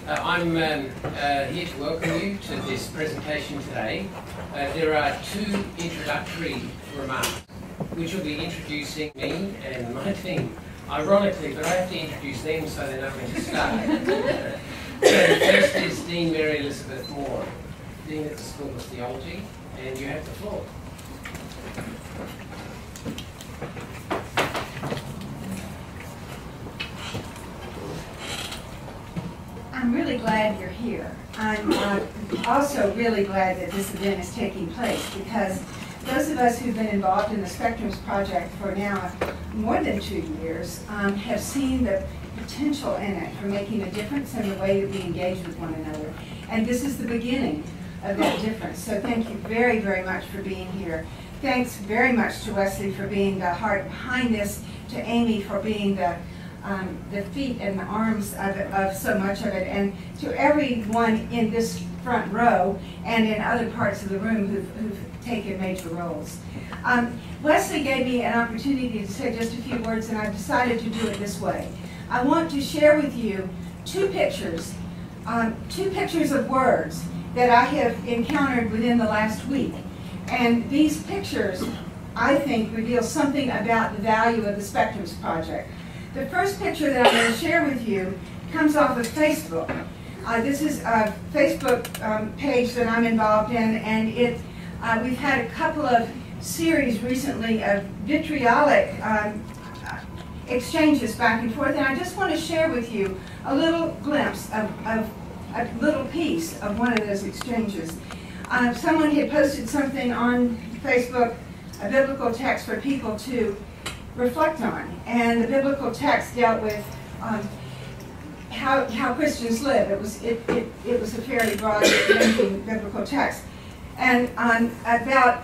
I'm here to welcome you to this presentation today. There are two introductory remarks which will be introducing me and my team. Ironically, but I have to introduce them so they know when to start. The first is Dean Mary Elizabeth Moore, Dean at the School of Theology, and you have the floor. I'm really glad you're here. I'm also really glad that this event is taking place, because those of us who've been involved in the Spectrums Project for now more than 2 years have seen the potential in it for making a difference in the way that we engage with one another. And this is the beginning of that difference. So thank you very, very much for being here. Thanks very much to Wesley for being the heart behind this, to Amy for being the feet and the arms of so much of it, and to everyone in this front row and in other parts of the room who've taken major roles. Wesley gave me an opportunity to say just a few words, and I've decided to do it this way. I want to share with you two pictures of words that I have encountered within the last week. And these pictures, I think, reveal something about the value of the Spectrums Project. The first picture that I'm going to share with you comes off of Facebook. This is a Facebook page that I'm involved in, and we've had a couple of series recently of vitriolic exchanges back and forth, and I just want to share with you a little glimpse of a little piece of one of those exchanges. Someone had posted something on Facebook, a biblical text for people to reflect on, and the biblical text dealt with how Christians live. It was a fairly broad-ranging biblical text, and about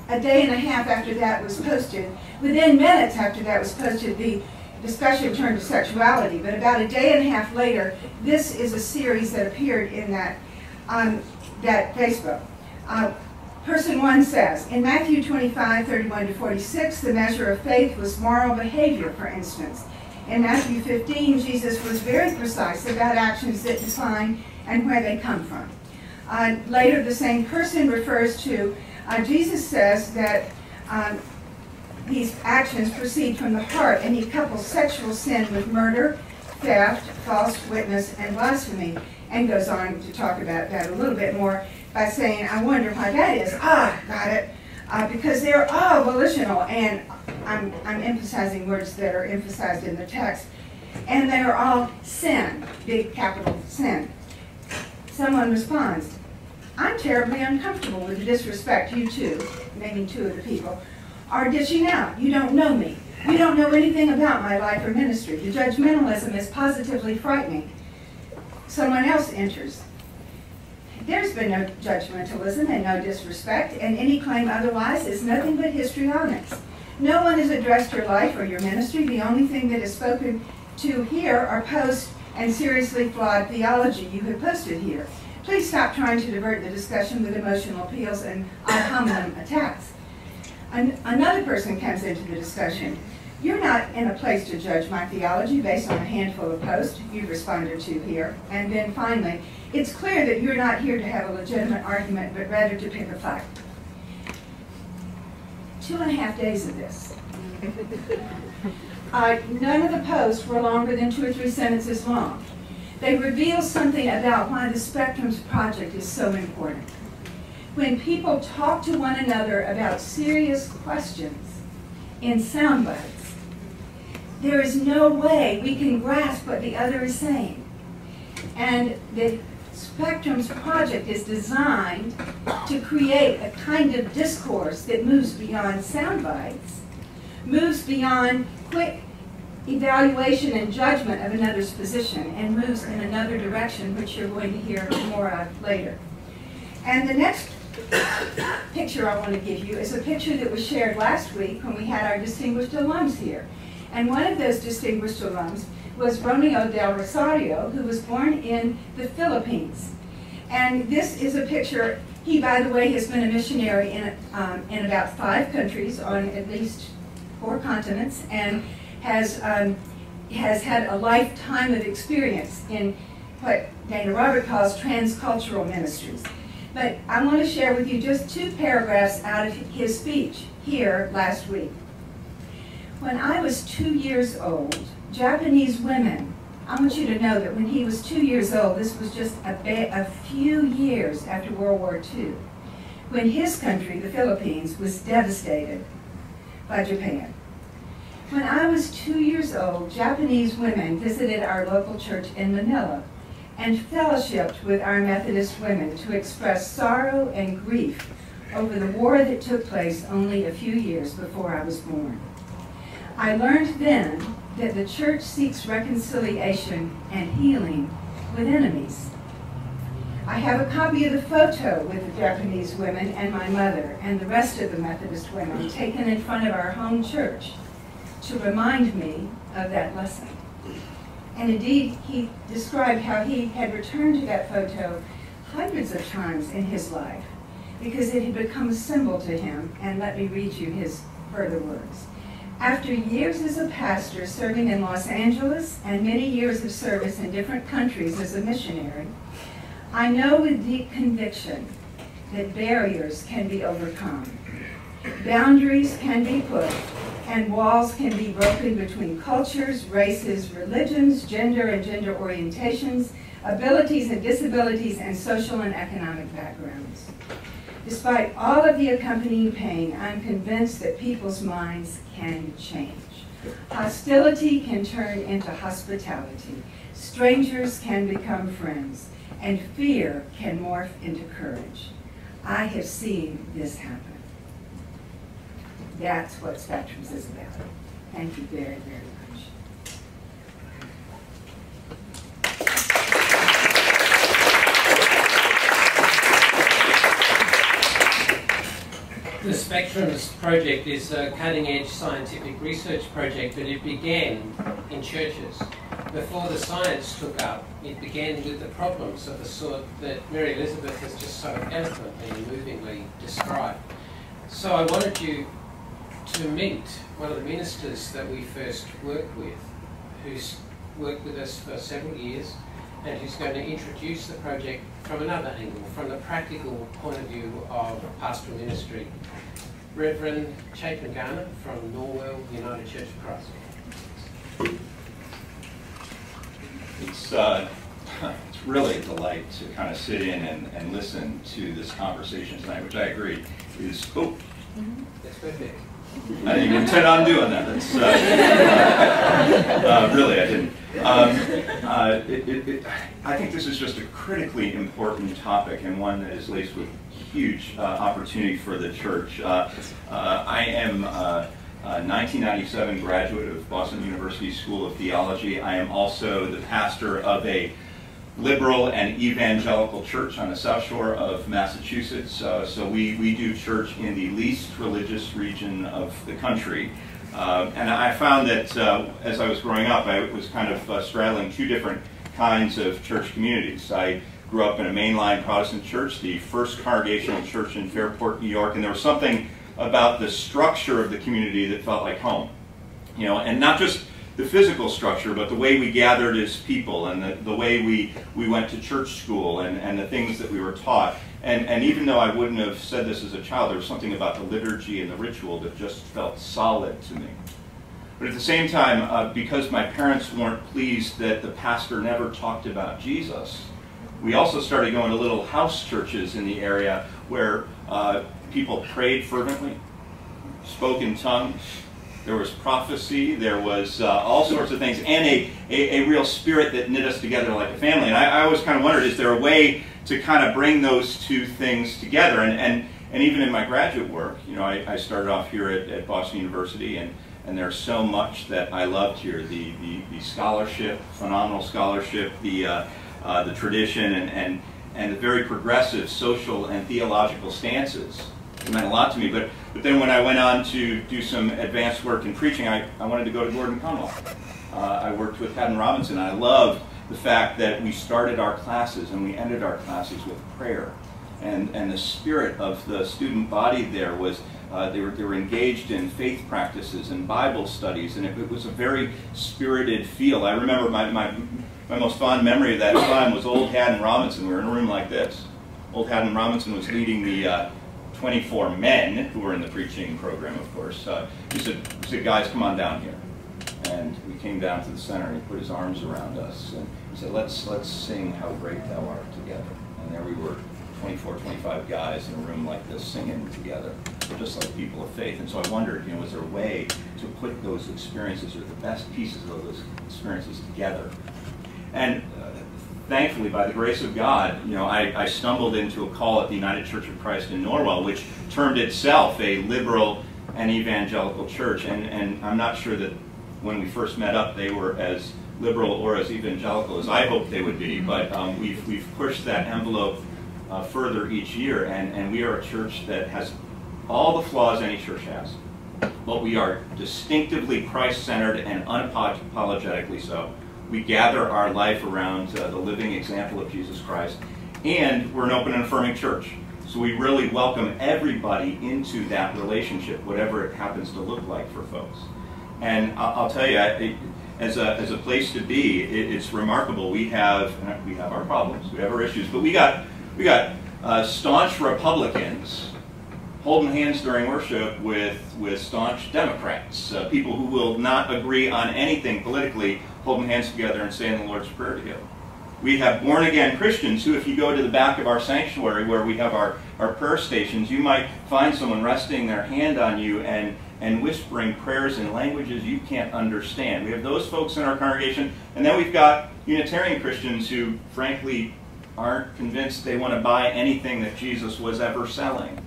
a day and a half after that was posted, within minutes after that was posted, the discussion turned to sexuality. But about a day and a half later, this is a series that appeared in that Facebook. Person 1 says, in Matthew 25:31-46, the measure of faith was moral behavior, for instance. In Matthew 15, Jesus was very precise about actions that define and where they come from. Later, the same person refers to, Jesus says that these actions proceed from the heart, and he couples sexual sin with murder, theft, false witness, and blasphemy, and goes on to talk about that a little bit more by saying, I wonder why that is. Got it. Because they're all volitional, and I'm emphasizing words that are emphasized in the text, and they are all sin, big capital sin. Someone responds, I'm terribly uncomfortable with the disrespect you two, naming two of the people, are dishing out. You don't know me. You don't know anything about my life or ministry. The judgmentalism is positively frightening. Someone else enters. There's been no judgmentalism and no disrespect, and any claim otherwise is nothing but histrionics. No one has addressed your life or your ministry. The only thing that is spoken to here are post and seriously flawed theology you have posted here. Please stop trying to divert the discussion with emotional appeals and ad hominem attacks. Another person comes into the discussion. You're not in a place to judge my theology based on a handful of posts you've responded to here. And then finally, it's clear that you're not here to have a legitimate argument, but rather to pick a fight. 2.5 days of this. None of the posts were longer than 2 or 3 sentences long. They reveal something about why the Spectrums Project is so important. When people talk to one another about serious questions in sound bites, there is no way we can grasp what the other is saying. And the Spectrums Project is designed to create a kind of discourse that moves beyond sound bites, moves beyond quick evaluation and judgment of another's position, and moves in another direction, which you're going to hear more of later. And the next picture I want to give you is a picture that was shared last week when we had our distinguished alums here. And one of those distinguished alums was Romeo del Rosario, who was born in the Philippines. And this is a picture. He, by the way, has been a missionary in about 5 countries on at least 4 continents, and has had a lifetime of experience in what Dana Robert calls transcultural ministries. But I want to share with you just 2 paragraphs out of his speech here last week. When I was 2 years old, Japanese women, I want you to know that when he was 2 years old, this was just a few years after World War II, when his country, the Philippines, was devastated by Japan. When I was 2 years old, Japanese women visited our local church in Manila and fellowshipped with our Methodist women to express sorrow and grief over the war that took place only a few years before I was born. I learned then that the church seeks reconciliation and healing with enemies. I have a copy of the photo with the Japanese women and my mother and the rest of the Methodist women taken in front of our home church to remind me of that lesson. And indeed, he described how he had returned to that photo hundreds of times in his life because it had become a symbol to him. And let me read you his further words. After years as a pastor serving in Los Angeles and many years of service in different countries as a missionary, I know with deep conviction that barriers can be overcome. Boundaries can be put, and walls can be broken between cultures, races, religions, gender and gender orientations, abilities and disabilities, and social and economic backgrounds. Despite all of the accompanying pain, I'm convinced that people's minds can change. Hostility can turn into hospitality. Strangers can become friends, and fear can morph into courage. I have seen this happen. That's what Spectrums is about. Thank you very, very much. The Spectrums project is a cutting-edge scientific research project, but it began in churches. Before the science took up, it began with the problems of the sort that Mary Elizabeth has just so eloquently and movingly described. So I wanted you to meet one of the ministers that we first worked with, who's worked with us for several years, and who's going to introduce the project from another angle, from the practical point of view of pastoral ministry. Reverend Chapin Garner from Norwell United Church of Christ. It's really a delight to kind of sit in and listen to this conversation tonight, which I agree is cool. That's perfect. I didn't even intend on doing that. That's, really, I didn't. I think this is just a critically important topic and one that is laced with huge opportunity for the church. I am a 1997 graduate of Boston University School of Theology. I am also the pastor of a liberal and evangelical church on the South Shore of Massachusetts. So we do church in the least religious region of the country. And I found that as I was growing up, I was kind of straddling 2 different kinds of church communities. I grew up in a mainline Protestant church, the First Congregational Church in Fairport, New York, and there was something about the structure of the community that felt like home. You know, and not just the physical structure, but the way we gathered as people and the way we went to church school and the things that we were taught. And even though I wouldn't have said this as a child, there was something about the liturgy and the ritual that just felt solid to me. But at the same time, because my parents weren't pleased that the pastor never talked about Jesus, we also started going to little house churches in the area where people prayed fervently, spoke in tongues. There was prophecy, there was all sorts of things, and a real spirit that knit us together like a family. And I always kind of wondered, is there a way to kind of bring those 2 things together? And even in my graduate work, you know, I started off here at Boston University, and there's so much that I loved here. The scholarship, phenomenal scholarship, the tradition, and the very progressive social and theological stances. It meant a lot to me, but then when I went on to do some advanced work in preaching, I wanted to go to Gordon Conwell. I worked with Haddon Robinson, and I loved the fact that we started our classes and we ended our classes with prayer. And the spirit of the student body there was, they were engaged in faith practices and Bible studies, and it was a very spirited feel. I remember my my most fond memory of that time was old Haddon Robinson. We were in a room like this. Old Haddon Robinson was leading the 24 men who were in the preaching program, of course. He said, guys, come on down here. And we came down to the center, and he put his arms around us, and he said, let's sing How Great Thou Art together. And there we were, 24, 25 guys in a room like this singing together, just like people of faith. And so I wondered, was there a way to put those experiences, or the best pieces of those experiences together? And thankfully, by the grace of God, I stumbled into a call at the United Church of Christ in Norwell, which termed itself a liberal and evangelical church. And I'm not sure that when we first met up, they were as liberal or as evangelical as I hoped they would be. But we've pushed that envelope further each year, and we are a church that has all the flaws any church has. But we are distinctively Christ-centered and unapologetically so. We gather our life around the living example of Jesus Christ, and we're an open and affirming church. So we really welcome everybody into that relationship, whatever it happens to look like for folks. And I'll tell you, as a place to be, it's remarkable. We have our problems, we have our issues, but we got staunch Republicans holding hands during worship with staunch Democrats, people who will not agree on anything politically, holding hands together and saying the Lord's Prayer together. We have born-again Christians who, if you go to the back of our sanctuary where we have our prayer stations, you might find someone resting their hand on you and whispering prayers in languages you can't understand. We have those folks in our congregation, and then we've got Unitarian Christians who, frankly, aren't convinced they want to buy anything that Jesus was ever selling.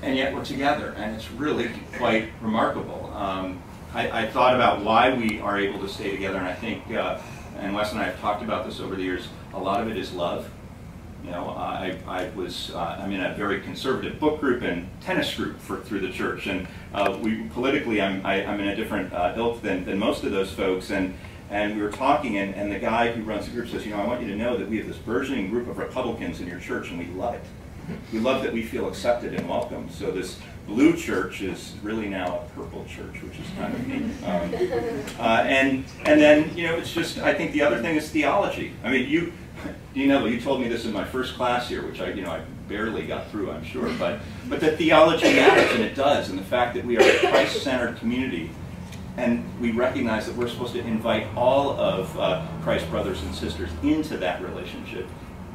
And yet we're together, and it's really quite remarkable. I thought about why we are able to stay together, and I think, and Wes and I have talked about this over the years, a lot of it is love. I'm in a very conservative book group and tennis group through the church, and politically I'm in a different ilk than most of those folks, and we were talking, and the guy who runs the group says, I want you to know that we have this burgeoning group of Republicans in your church, and we love it. We love that we feel accepted and welcome. So this blue church is really now a purple church, which is kind of neat. And then, it's just, I think the other thing is theology. I mean, you told me this in my first class here, which I barely got through, I'm sure, but that theology matters, and it does, and the fact that we are a Christ-centered community, and we recognize that we're supposed to invite all of Christ's brothers and sisters into that relationship.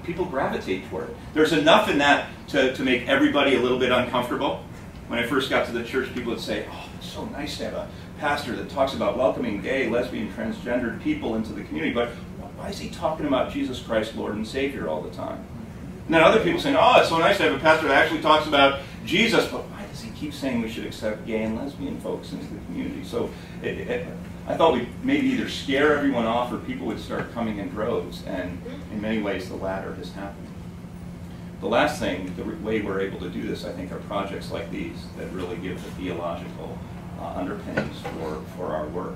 People gravitate toward it. There's enough in that to make everybody a little bit uncomfortable. When I first got to the church, people would say, oh, it's so nice to have a pastor that talks about welcoming gay, lesbian, transgendered people into the community, but why is he talking about Jesus Christ, Lord and Savior all the time? And then other people saying, oh, it's so nice to have a pastor that actually talks about Jesus, but why does he keep saying we should accept gay and lesbian folks into the community? So I thought we'd maybe either scare everyone off or people would start coming in droves, and in many ways the latter has happened. The last thing, the way we're able to do this, I think, are projects like these that really give the theological underpinnings for our work.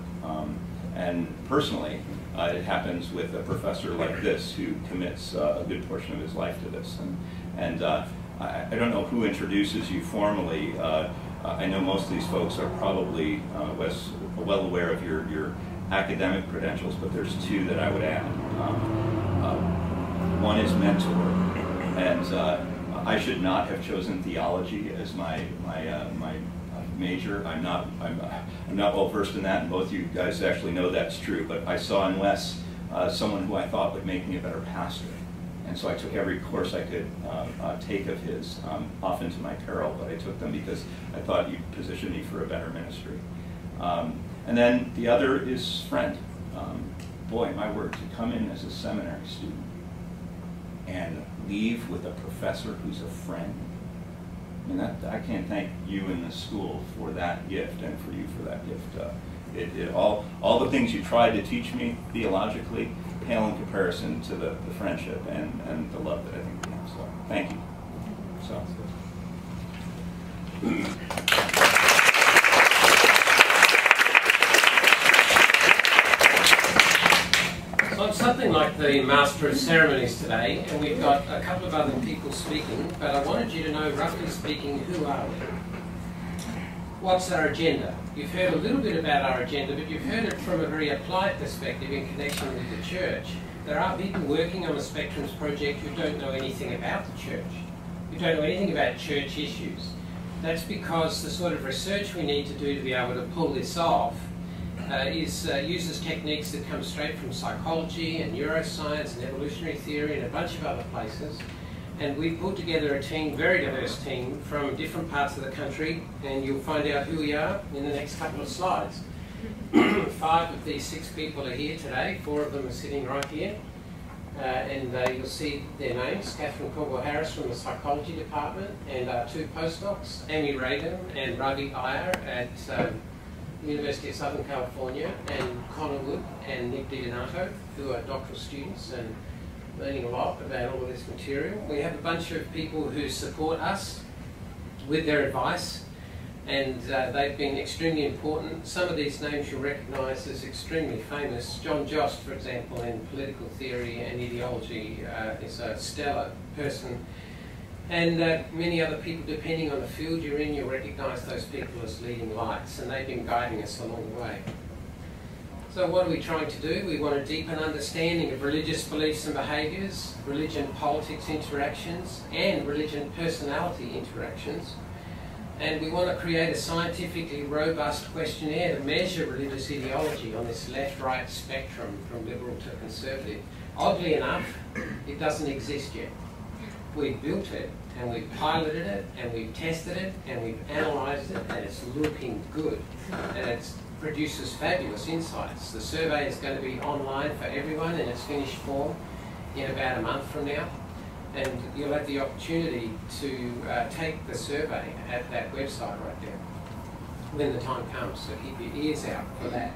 And personally, it happens with a professor like this who commits a good portion of his life to this. And I don't know who introduces you formally. I know most of these folks are probably well aware of your academic credentials, but there's two that I would add. One is mentor, and I should not have chosen theology as my major. I'm not well versed in that, and both you guys actually know that's true. But I saw in Wes someone who I thought would make me a better pastor. And so I took every course I could take of his, often to my peril, but I took them because I thought you'd position me for a better ministry. And then the other is friend. Boy, my word, to come in as a seminary student and leave with a professor who's a friend. I mean, I can't thank you and the school for that gift, and for you for that gift. All the things you tried to teach me theologically pale in comparison to the friendship and the love that I think we have. So thank you. So it's something like the Master of Ceremonies today, and we've got a couple of other people speaking, but I wanted you to know, roughly speaking, who are we? What's our agenda? You've heard a little bit about our agenda, but you've heard it from a very applied perspective in connection with the church. There are people working on the Spectrums project who don't know anything about the church, who don't know anything about church issues. That's because the sort of research we need to do to be able to pull this off uses techniques that come straight from psychology and neuroscience and evolutionary theory and a bunch of other places. And we've put together a team, very diverse team, from different parts of the country, and you'll find out who we are in the next couple of slides. 5 of these 6 people are here today, 4 of them are sitting right here, and you'll see their names: Catherine Corwell-Harris from the psychology department, and our 2 postdocs, Amy Radin and Ravi Iyer at the University of Southern California, and Connor Wood and Nick DiDonato, who are doctoral students and learning a lot about all of this material. We have a bunch of people who support us with their advice, and they've been extremely important. Some of these names you'll recognise as extremely famous. John Jost, for example, in political theory and ideology, is a stellar person. And many other people, depending on the field you're in, you'll recognise those people as leading lights, and they've been guiding us along the way. So what are we trying to do? We want to deepen understanding of religious beliefs and behaviours, religion-politics interactions, and religion-personality interactions. And we want to create a scientifically robust questionnaire to measure religious ideology on this left-right spectrum from liberal to conservative. Oddly enough, it doesn't exist yet. We've built it, and we've piloted it, and we've tested it, and we've analysed it, and it's looking good. And it produces fabulous insights. The survey is going to be online for everyone in its finished form in about a month from now. And you'll have the opportunity to take the survey at that website right there when the time comes, so keep your ears out for that.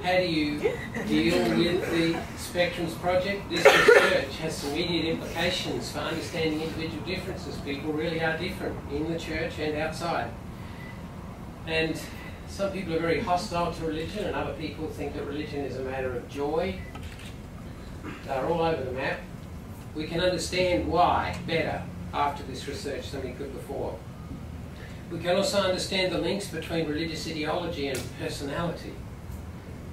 How do you deal with the Spectrums project? This research has some immediate implications for understanding individual differences. People really are different in the church and outside. And some people are very hostile to religion, and other people think that religion is a matter of joy. They're all over the map. We can understand why better after this research than we could before. We can also understand the links between religious ideology and personality,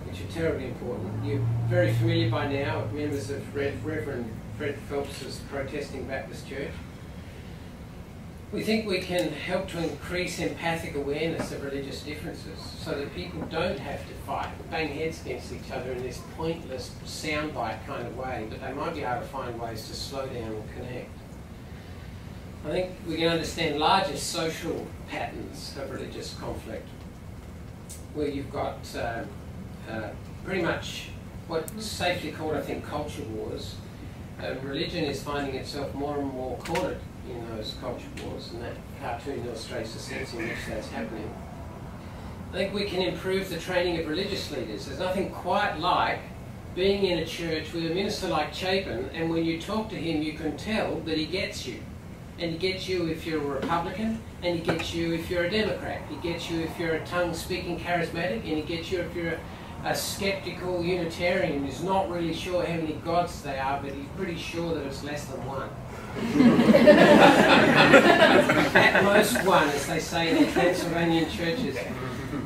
which are terribly important. You're very familiar by now with members of Reverend Fred Phelps' Protesting Baptist Church. We think we can help to increase empathic awareness of religious differences so that people don't have to fight, bang heads against each other in this pointless soundbite kind of way, but they might be able to find ways to slow down and connect. I think we can understand larger social patterns of religious conflict, where you've got pretty much what's safely called, I think, culture wars. Religion is finding itself more and more cornered in those culture wars, and that cartoon illustrates the sense in which that's happening. I think we can improve the training of religious leaders. There's nothing quite like being in a church with a minister like Chapin, and when you talk to him you can tell that he gets you. And he gets you if you're a Republican, and he gets you if you're a Democrat. He gets you if you're a tongue-speaking charismatic, and he gets you if you're a skeptical Unitarian who's not really sure how many gods they are, but he's pretty sure that it's less than one. At most one, as they say in the Transylvanian churches.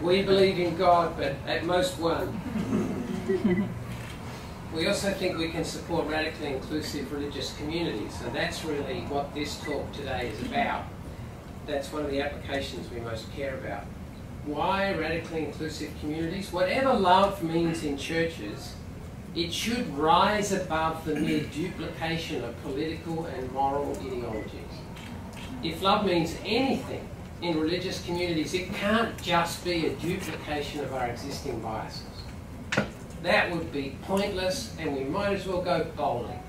We believe in God, but at most one. We also think we can support radically inclusive religious communities, and that's really what this talk today is about. That's one of the applications we most care about. Why radically inclusive communities? Whatever love means in churches, it should rise above the mere duplication of political and moral ideologies. If love means anything in religious communities, it can't just be a duplication of our existing biases. That would be pointless, and we might as well go bowling.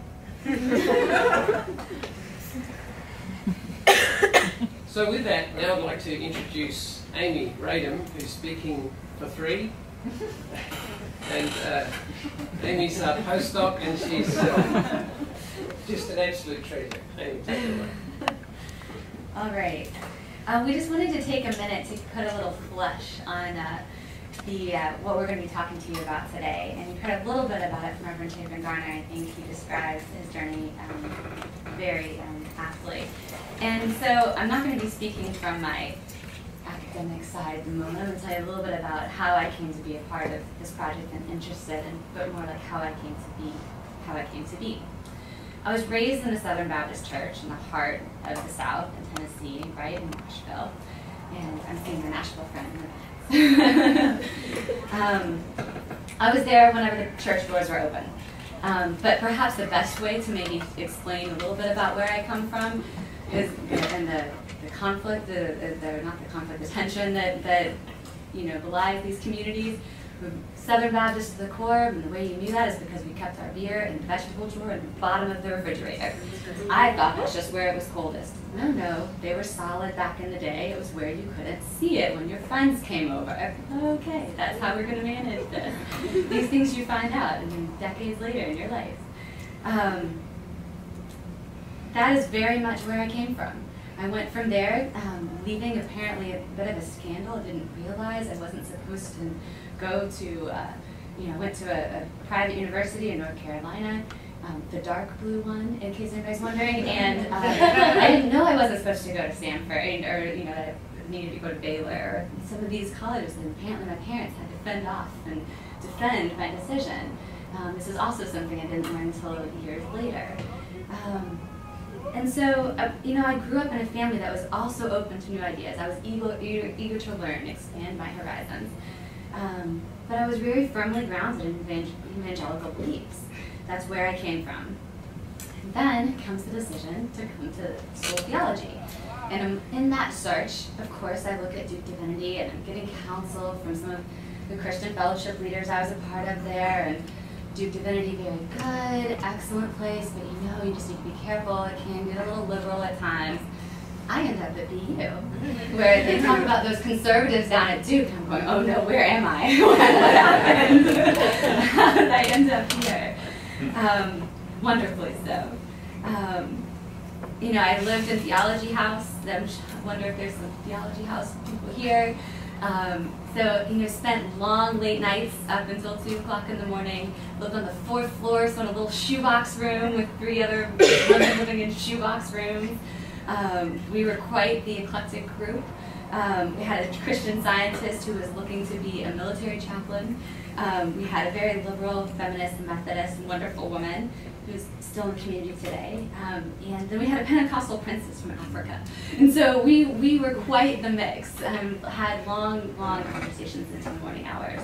So with that, now I'd like to introduce Amy Radin, who's speaking for 3. And Amy's a postdoc, and she's just an absolute treasure. Amy, take it away. All right. We just wanted to take a minute to put a little flesh on what we're going to be talking to you about today. And you've heard a little bit about it from Reverend Chapin Garner. I think he describes his journey very aptly. And so I'm not going to be speaking from my academic side at the moment. I'm going to tell you a little bit about how I came to be a part of this project and interested, but more like how I came to be. I was raised in the Southern Baptist Church in the heart of the South in Tennessee, right in Nashville, and I'm seeing my Nashville friend in the back. I was there whenever the church doors were open. But perhaps the best way to maybe explain a little bit about where I come from is the conflict, the tension that belies these communities. Southern Baptist to the core, and the way you knew that is because we kept our beer in the vegetable drawer at the bottom of the refrigerator. I thought that's just where it was coldest. No, they were solid back in the day. It was where you couldn't see it when your friends came over. Okay, that's how we're going to manage this. These things you find out decades later in your life. That is very much where I came from. I went from there, leaving apparently a bit of a scandal. I didn't realize I wasn't supposed to go to, I went to a private university in North Carolina, the dark blue one, in case anybody's wondering, and I didn't know I wasn't supposed to go to Stanford, or that I needed to go to Baylor, or some of these colleges, and apparently my parents had to fend off and defend my decision. This is also something I didn't learn until years later. And so, I grew up in a family that was also open to new ideas. I was eager to learn, expand my horizons. But I was very firmly grounded in evangelical beliefs. That's where I came from. And then comes the decision to come to school of theology. And in that search, of course, I look at Duke Divinity, and I'm getting counsel from some of the Christian fellowship leaders I was a part of there. And Duke Divinity, very good, excellent place, but you just need to be careful. It can get a little liberal at times. I end up at BU, where they talk about those conservatives down at Duke. I'm going, oh no, where am I? What happened? How did I end up here? Wonderfully so. I lived in Theology House. I wonder if there's some Theology House people here. Spent long late nights up until 2 o'clock in the morning. Lived on the 4th floor, so in a little shoebox room with 3 other women living in shoebox rooms. We were quite the eclectic group. We had a Christian Scientist who was looking to be a military chaplain. We had a very liberal, feminist, Methodist, and wonderful woman who's still in the community today. And then we had a Pentecostal princess from Africa. And so we were quite the mix. Had long conversations into the morning hours.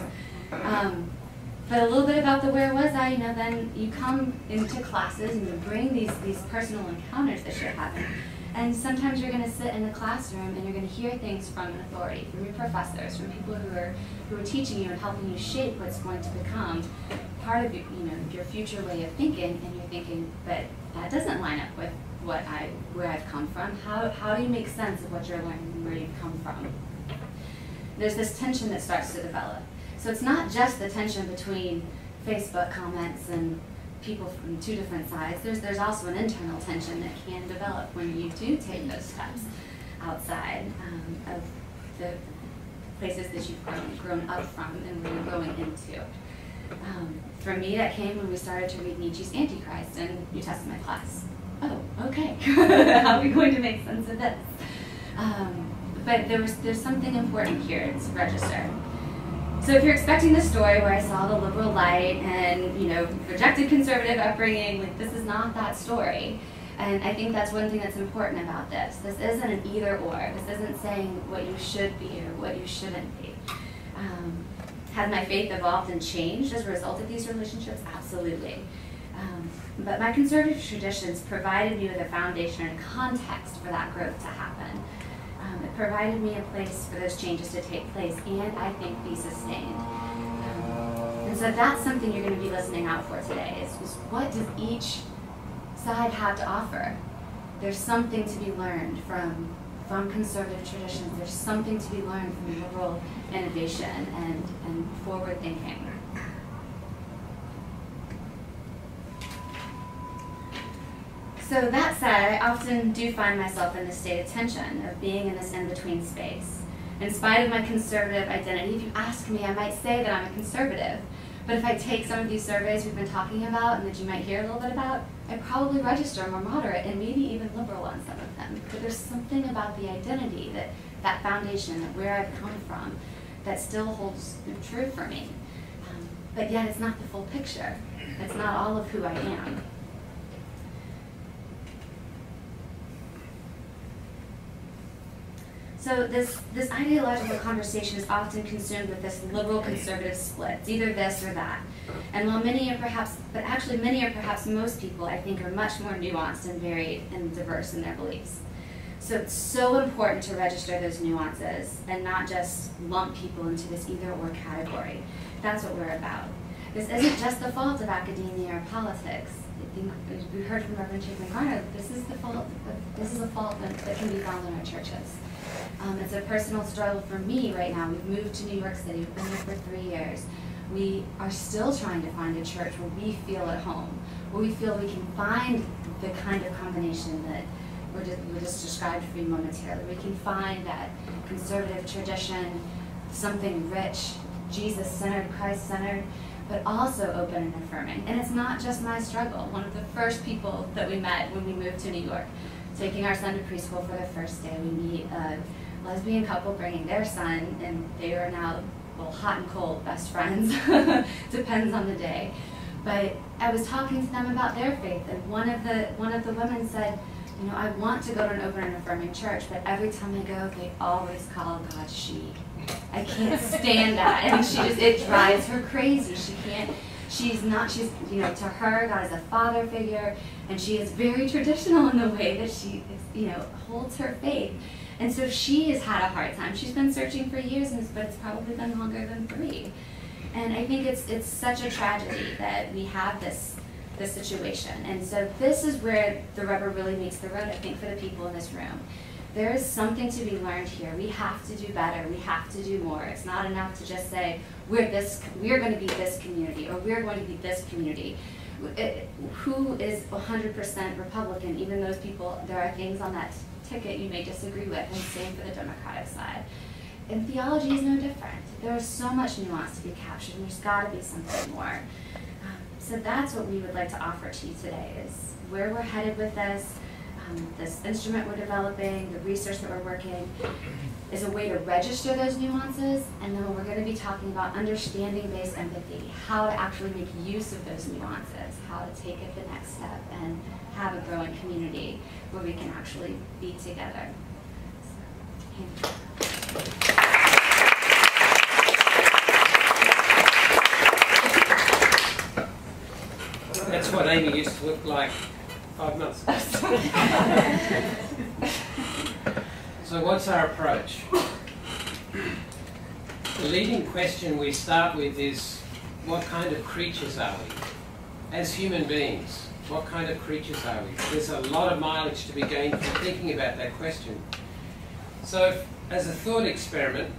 But a little bit about the where was I, then you come into classes and you bring these personal encounters that you're having. And sometimes you're going to sit in the classroom and you're going to hear things from an authority, from your professors, from people who are teaching you and helping you shape what's going to become part of your future way of thinking. And you're thinking, but that doesn't line up with where I've come from. How do you make sense of what you're learning and where you've come from? There's this tension that starts to develop. So it's not just the tension between Facebook comments and people from 2 different sides. There's also an internal tension that can develop when you do take those steps outside of the places that you've grown up from and where you're going into. For me, that came when we started to read Nietzsche's Antichrist in New Testament class. Oh, okay. How are we going to make sense of this? But there's something important here to register. So if you're expecting the story where I saw the liberal light and, rejected conservative upbringing, this is not that story. And I think that's one thing that's important about this. This isn't an either or. This isn't saying what you should be or what you shouldn't be. Has my faith evolved and changed as a result of these relationships? Absolutely. But my conservative traditions provided me with a foundation and context for that growth to happen. It provided me a place for those changes to take place and, I think, be sustained. And so that's something you're going to be listening out for today, is what does each side have to offer? There's something to be learned from conservative traditions. There's something to be learned from liberal innovation and forward thinking. So that said, I often do find myself in this state of tension, of being in this in-between space. In spite of my conservative identity, if you ask me, I might say that I'm a conservative. But if I take some of these surveys we've been talking about and that you might hear a little bit about, I probably register more moderate and maybe even liberal on some of them. But there's something about the identity that that foundation, where I've come from, that still holds true for me. But yet it's not the full picture. It's not all of who I am. So this ideological conversation is often consumed with this liberal conservative split. It's either this or that. And while many or perhaps most people, I think, are much more nuanced and varied and diverse in their beliefs. So it's so important to register those nuances and not just lump people into this either or category. That's what we're about. This isn't just the fault of academia or politics. I think we heard from Reverend Chapin Garner, this is a fault that can be found in our churches. It's a personal struggle for me right now. We've moved to New York City. We've been here for 3 years. We are still trying to find a church where we feel at home, where we feel we can find the kind of combination that were just described for you momentarily. We can find that conservative tradition, something rich, Jesus-centered, Christ-centered, but also open and affirming. And it's not just my struggle. One of the first people that we met when we moved to New York, taking our son to preschool for the first day, we meet a lesbian couple bringing their son, and they are now, well, hot and cold best friends. Depends on the day. But I was talking to them about their faith, and one of the women said, you know, I want to go to an open and affirming church, but every time I go, they always call God she. I can't stand that. And it drives her crazy. She's, you know, to her, God is a father figure, and she is very traditional in the way that she, you know, holds her faith. And so she has had a hard time. She's been searching for years, but it's probably been longer than 3. And I think it's such a tragedy that we have this situation. And so this is where the rubber really meets the road, I think, for the people in this room. There is something to be learned here. We have to do better. We have to do more. It's not enough to just say, we're going to be this community, or we're going to be this community. Who is 100% Republican? Even those people, there are things on that ticket you may disagree with, and same for the Democratic side. And theology is no different. There is so much nuance to be captured, and there's got to be something more. So that's what we would like to offer to you today, is where we're headed with this instrument we're developing, the research that we're working, is a way to register those nuances, and then we're going to be talking about understanding-based empathy, how to actually make use of those nuances, how to take it the next step and have a growing community where we can actually be together. That's what Amy used to look like 5 months ago. So what's our approach? The leading question we start with is, what kind of creatures are we? As human beings, what kind of creatures are we? There's a lot of mileage to be gained from thinking about that question. So as a thought experiment,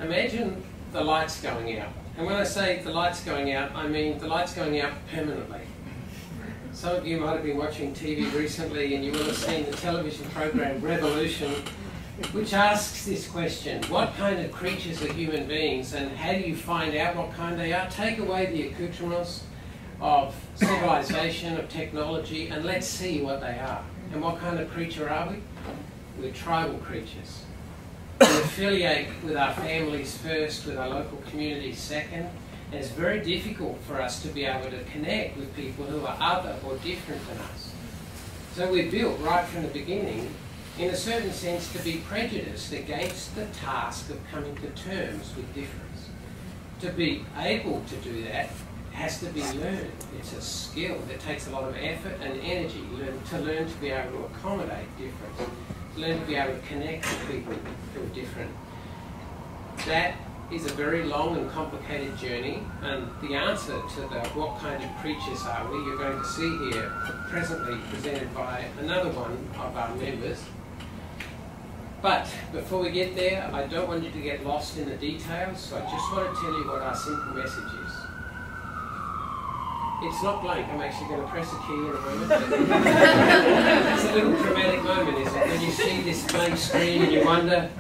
imagine the lights going out. And when I say the lights going out, I mean the lights going out permanently. Some of you might have been watching TV recently, and you will have seen the television program Revolution, which asks this question: what kind of creatures are human beings, and how do you find out what kind they are? Take away the accoutrements of civilization, of technology, and let's see what they are. And what kind of creature are we? We're tribal creatures. We affiliate with our families first, with our local communities second, and it's very difficult for us to be able to connect with people who are other or different than us. So we're built right from the beginning, in a certain sense, to be prejudiced against the task of coming to terms with difference. To be able to do that has to be learned. It's a skill that takes a lot of effort and energy to learn to be able to accommodate difference, to learn to be able to connect with people who are different. That is a very long and complicated journey, and the answer to the what kind of creatures are we, you're going to see here presently presented by another one of our members. But before we get there, I don't want you to get lost in the details, so I just want to tell you what our simple message is. It's not blank. I'm actually going to press a key in a moment. It's a little dramatic moment, isn't it? When you see this blank screen and you wonder,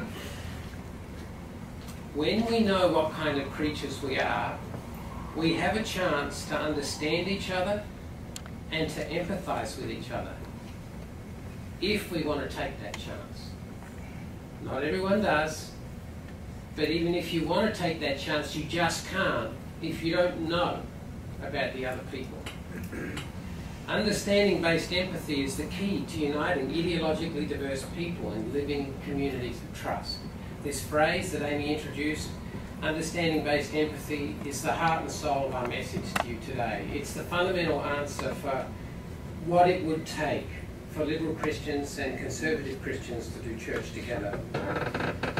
when we know what kind of creatures we are, we have a chance to understand each other and to empathize with each other, if we want to take that chance. Not everyone does. But even if you want to take that chance, you just can't if you don't know about the other people. Understanding-based empathy is the key to uniting ideologically diverse people and living communities of trust. This phrase that Amy introduced, understanding-based empathy, is the heart and soul of our message to you today. It's the fundamental answer for what it would take for liberal Christians and conservative Christians to do church together.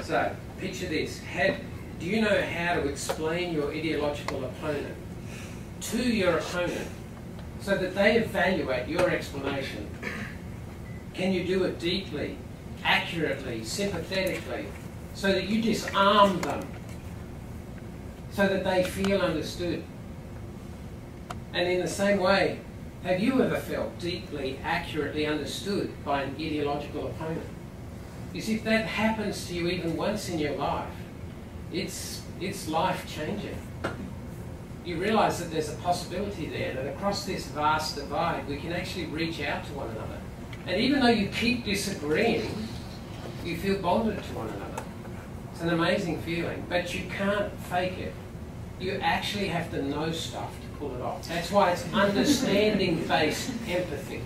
So, picture this. Do you know how to explain your ideological opponent to your opponent so that they evaluate your explanation? Can you do it deeply, accurately, sympathetically, so that you disarm them, so that they feel understood? And in the same way, have you ever felt deeply, accurately understood by an ideological opponent? You see, if that happens to you even once in your life, it's life-changing. You realise that there's a possibility there, that across this vast divide, we can actually reach out to one another. And even though you keep disagreeing, you feel bonded to one another. It's an amazing feeling, but you can't fake it. You actually have to know stuff to pull it off. That's why it's understanding-based empathy.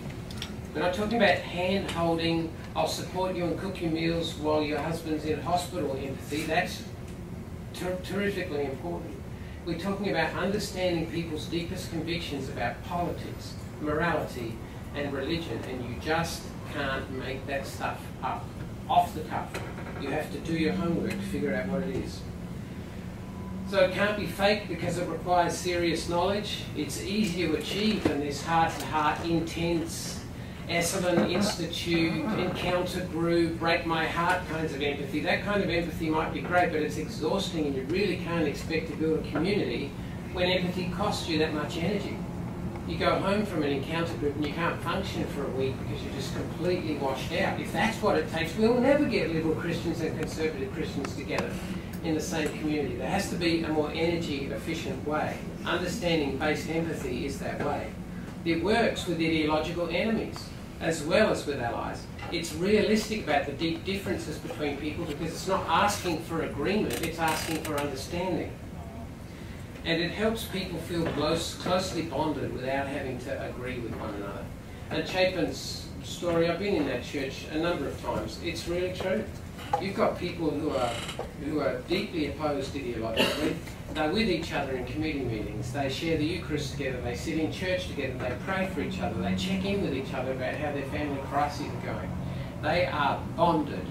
We're not talking about hand-holding, I'll support you and cook your meals while your husband's in hospital empathy. That's terrifically important. We're talking about understanding people's deepest convictions about politics, morality, and religion, and you just can't make that stuff up off the cuff. You have to do your homework to figure out what it is. So it can't be faked because it requires serious knowledge. It's easy to achieve in this heart-to-heart, intense, Esalen Institute, encounter group, break my heart kinds of empathy. That kind of empathy might be great, but it's exhausting, and you really can't expect to build a community when empathy costs you that much energy. You go home from an encounter group and you can't function for a week because you're just completely washed out. If that's what it takes, we'll never get liberal Christians and conservative Christians together in the same community. There has to be a more energy-efficient way. Understanding-based empathy is that way. It works with ideological enemies as well as with allies. It's realistic about the deep differences between people because it's not asking for agreement, it's asking for understanding. And it helps people feel closely bonded without having to agree with one another. And Chapin's story, I've been in that church a number of times. It's really true. You've got people who are deeply opposed ideologically. They're with each other in community meetings. They share the Eucharist together. They sit in church together. They pray for each other. They check in with each other about how their family crises are going. They are bonded.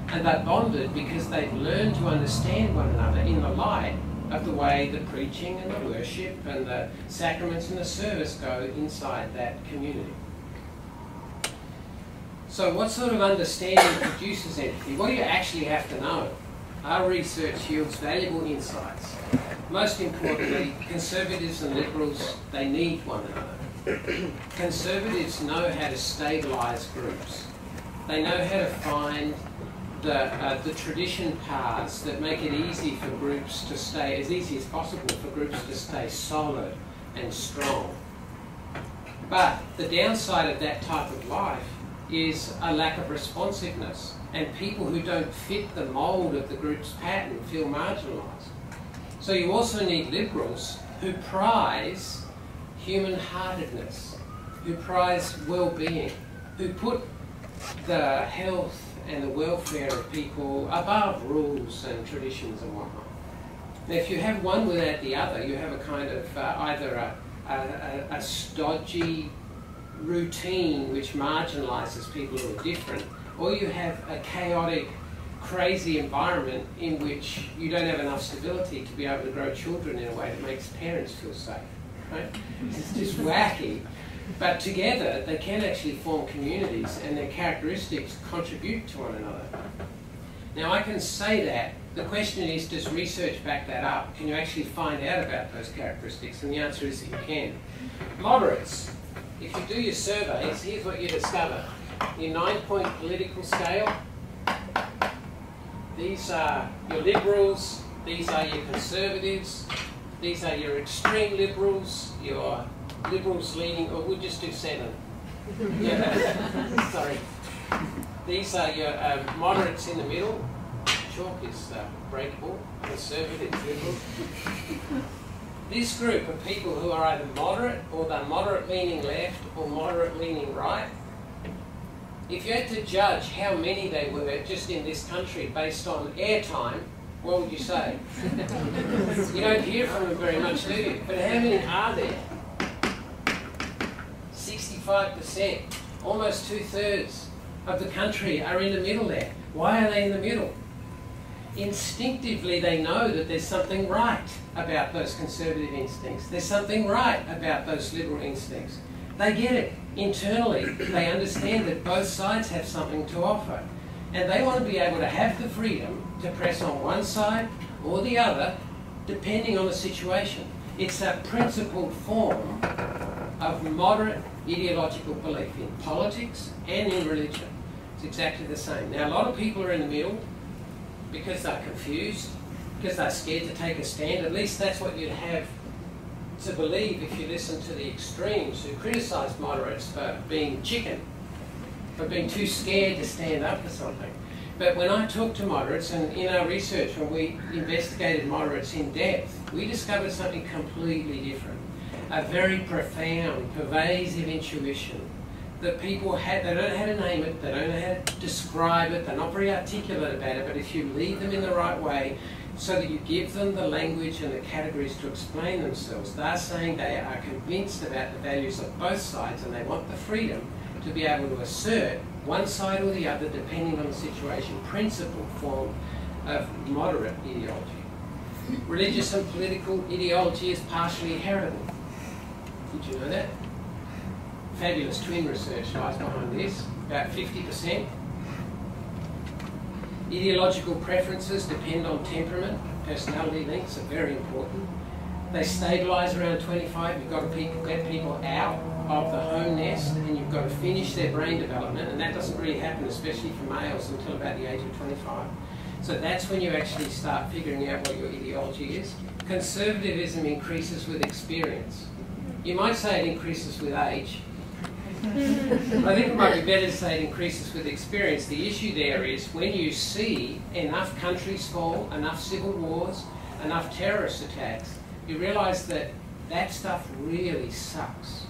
And they're bonded because they've learned to understand one another in the light of the way the preaching and the worship and the sacraments and the service go inside that community. So what sort of understanding produces empathy? What do you actually have to know? Our research yields valuable insights. Most importantly, conservatives and liberals, they need one another. Conservatives know how to stabilise groups. They know how to find the tradition paths that make it easy for groups to stay, as easy as possible for groups to stay solid and strong. But the downside of that type of life is a lack of responsiveness, and people who don't fit the mould of the group's pattern feel marginalised. So you also need liberals who prize human-heartedness, who prize well-being, who put the health and the welfare of people above rules and traditions and whatnot. Now, if you have one without the other, you have a kind of either a stodgy routine which marginalises people who are different, or you have a chaotic, crazy environment in which you don't have enough stability to be able to grow children in a way that makes parents feel safe. Right? It's just wacky. But together, they can actually form communities, and their characteristics contribute to one another. Now, I can say that. The question is, does research back that up? Can you actually find out about those characteristics? And the answer is that you can. Moderates. If you do your surveys, here's what you discover. Your 9-point political scale, these are your liberals, these are your conservatives, these are your extreme liberals, your liberals leaning, or we'll just do 7. Yeah, sorry. These are your moderates in the middle. Chalk is breakable, conservative, liberal. This group of people who are either moderate, or they're moderate leaning left, or moderate leaning right. If you had to judge how many they were just in this country based on airtime, what would you say? You don't hear from them very much, do you? But how many are there? 65%, almost 2/3 of the country are in the middle there. Why are they in the middle? Instinctively they know that there's something right about those conservative instincts. There's something right about those liberal instincts. They get it. Internally, they understand that both sides have something to offer. And they want to be able to have the freedom to press on one side or the other, depending on the situation. It's a principled form of moderate ideological belief in politics and in religion. It's exactly the same. Now, a lot of people are in the middle because they're confused, because they're scared to take a stand. At least that's what you'd have to believe if you listen to the extremes who criticise moderates for being chicken, for being too scared to stand up for something. But when I talk to moderates, and in our research when we investigated moderates in depth, we discovered something completely different. A very profound, pervasive intuition that people have. They don't know how to name it, they don't know how to describe it, they're not very articulate about it, but if you lead them in the right way, so that you give them the language and the categories to explain themselves, they're saying they are convinced about the values of both sides, and they want the freedom to be able to assert one side or the other depending on the situation. Principled form of moderate ideology. Religious and political ideology is partially heritable. Did you know that? Fabulous twin research lies behind this, about 50%. Ideological preferences depend on temperament. Personality links are very important. They stabilise around 25. You've got to get people out of the home nest, and you've got to finish their brain development, and that doesn't really happen, especially for males, until about the age of 25. So that's when you actually start figuring out what your ideology is. Conservatism increases with experience. You might say it increases with age. I think it might be better to say it increases with experience. The issue there is when you see enough countries fall, enough civil wars, enough terrorist attacks, you realise that that stuff really sucks.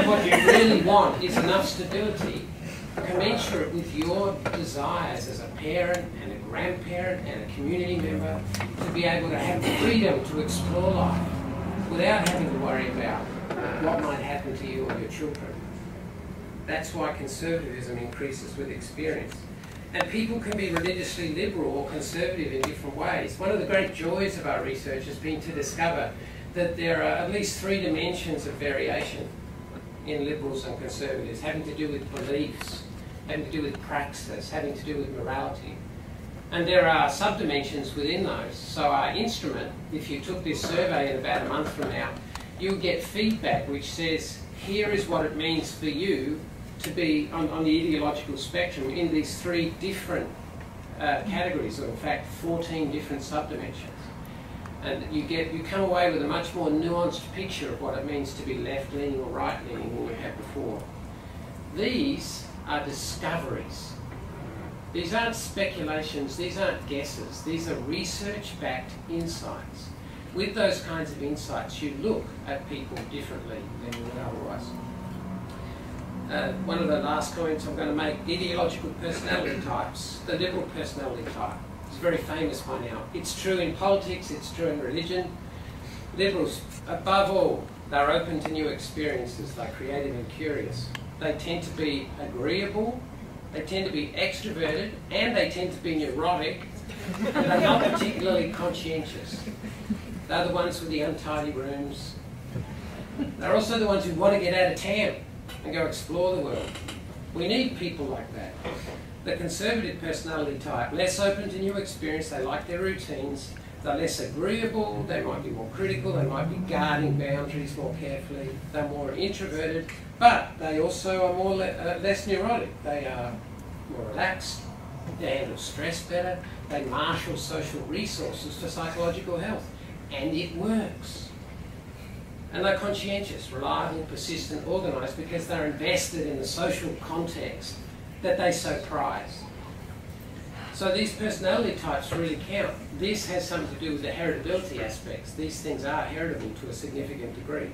What you really want is enough stability commensurate with your desires as a parent and a grandparent and a community member to be able to have the freedom to explore life without having to worry about what might happen to you or your children. That's why conservatism increases with experience. And people can be religiously liberal or conservative in different ways. One of the great joys of our research has been to discover that there are at least 3 dimensions of variation in liberals and conservatives, having to do with beliefs, having to do with praxis, having to do with morality. And there are subdimensions within those. So our instrument, if you took this survey in about a month from now, you'll get feedback which says, here is what it means for you to be on the ideological spectrum in these 3 different categories, or in fact 14 different subdimensions. And you come away with a much more nuanced picture of what it means to be left-leaning or right-leaning than you had before. These are discoveries. These aren't speculations, these aren't guesses, these are research-backed insights. With those kinds of insights, you look at people differently than you would otherwise. One of the last comments I'm going to make, ideological personality types. The liberal personality type is very famous by now. It's true in politics, it's true in religion. Liberals, above all, they're open to new experiences, they're creative and curious. They tend to be agreeable, they tend to be extroverted, and they tend to be neurotic, and they're not particularly conscientious. They're the ones with the untidy rooms. They're also the ones who want to get out of town and go explore the world. We need people like that. The conservative personality type, less open to new experience, they like their routines, they're less agreeable, they might be more critical, they might be guarding boundaries more carefully, they're more introverted, but they also are more less neurotic. They are more relaxed, they handle stress better, they marshal social resources for psychological health. And it works. And they're conscientious, reliable, persistent, organised, because they're invested in the social context that they so prize. So these personality types really count. This has something to do with the heritability aspects. These things are heritable to a significant degree.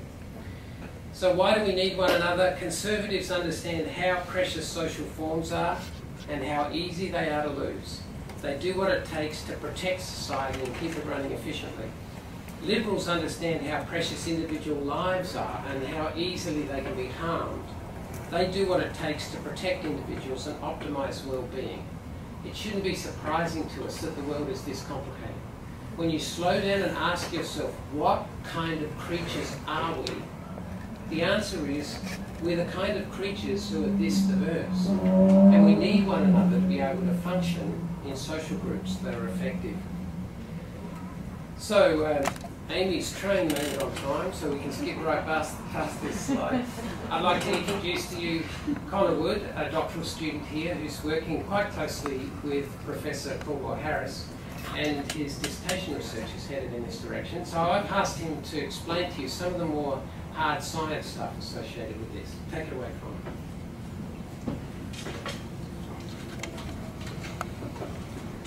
So why do we need one another? Conservatives understand how precious social forms are and how easy they are to lose. They do what it takes to protect society and keep it running efficiently. Liberals understand how precious individual lives are and how easily they can be harmed. They do what it takes to protect individuals and optimise well-being. It shouldn't be surprising to us that the world is this complicated. When you slow down and ask yourself, what kind of creatures are we? The answer is, we're the kind of creatures who are this diverse. And we need one another to be able to function in social groups that are effective. So, Amy's train made it on time, so we can skip right past this slide. I'd like to introduce to you Connor Wood, a doctoral student here who's working quite closely with Professor Cornwall Harris, and his dissertation research is headed in this direction. So I've asked him to explain to you some of the more hard science stuff associated with this. Take it away, Connor.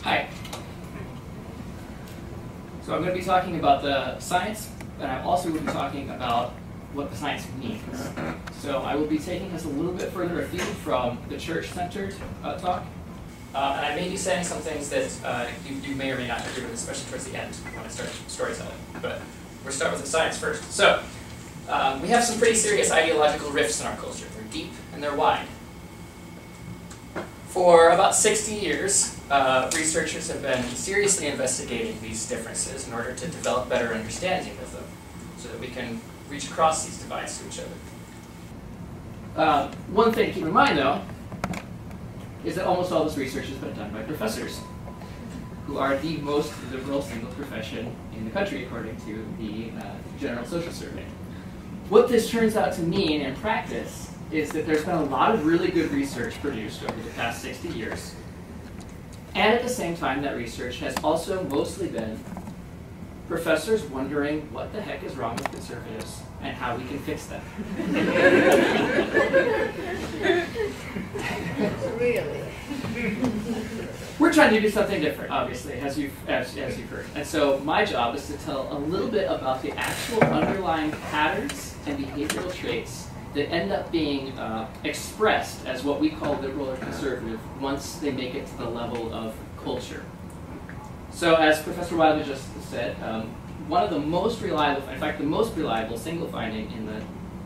Hi. So I'm going to be talking about the science, and I'm also going to be talking about what the science means. So I will be taking us a little bit further afield from the church-centered talk. And I may be saying some things that you may or may not agree with, especially towards the end when I start storytelling. But we'll start with the science first. So we have some pretty serious ideological rifts in our culture. They're deep and they're wide. For about 60 years, researchers have been seriously investigating these differences in order to develop better understanding of them, so that we can reach across these divides to each other. One thing to keep in mind, though, is that almost all this research has been done by professors, who are the most liberal single profession in the country, according to the General Social Survey. What this turns out to mean in practice is that there's been a lot of really good research produced over the past 60 years. And at the same time, that research has also mostly been professors wondering what the heck is wrong with conservatives and how we can fix them. Really? We're trying to do something different, obviously, as you've heard. And so my job is to tell a little bit about the actual underlying patterns and behavioral traits that end up being expressed as what we call liberal or conservative once they make it to the level of culture. So as Professor Wildman just said, one of the most reliable, in fact the most reliable single finding in the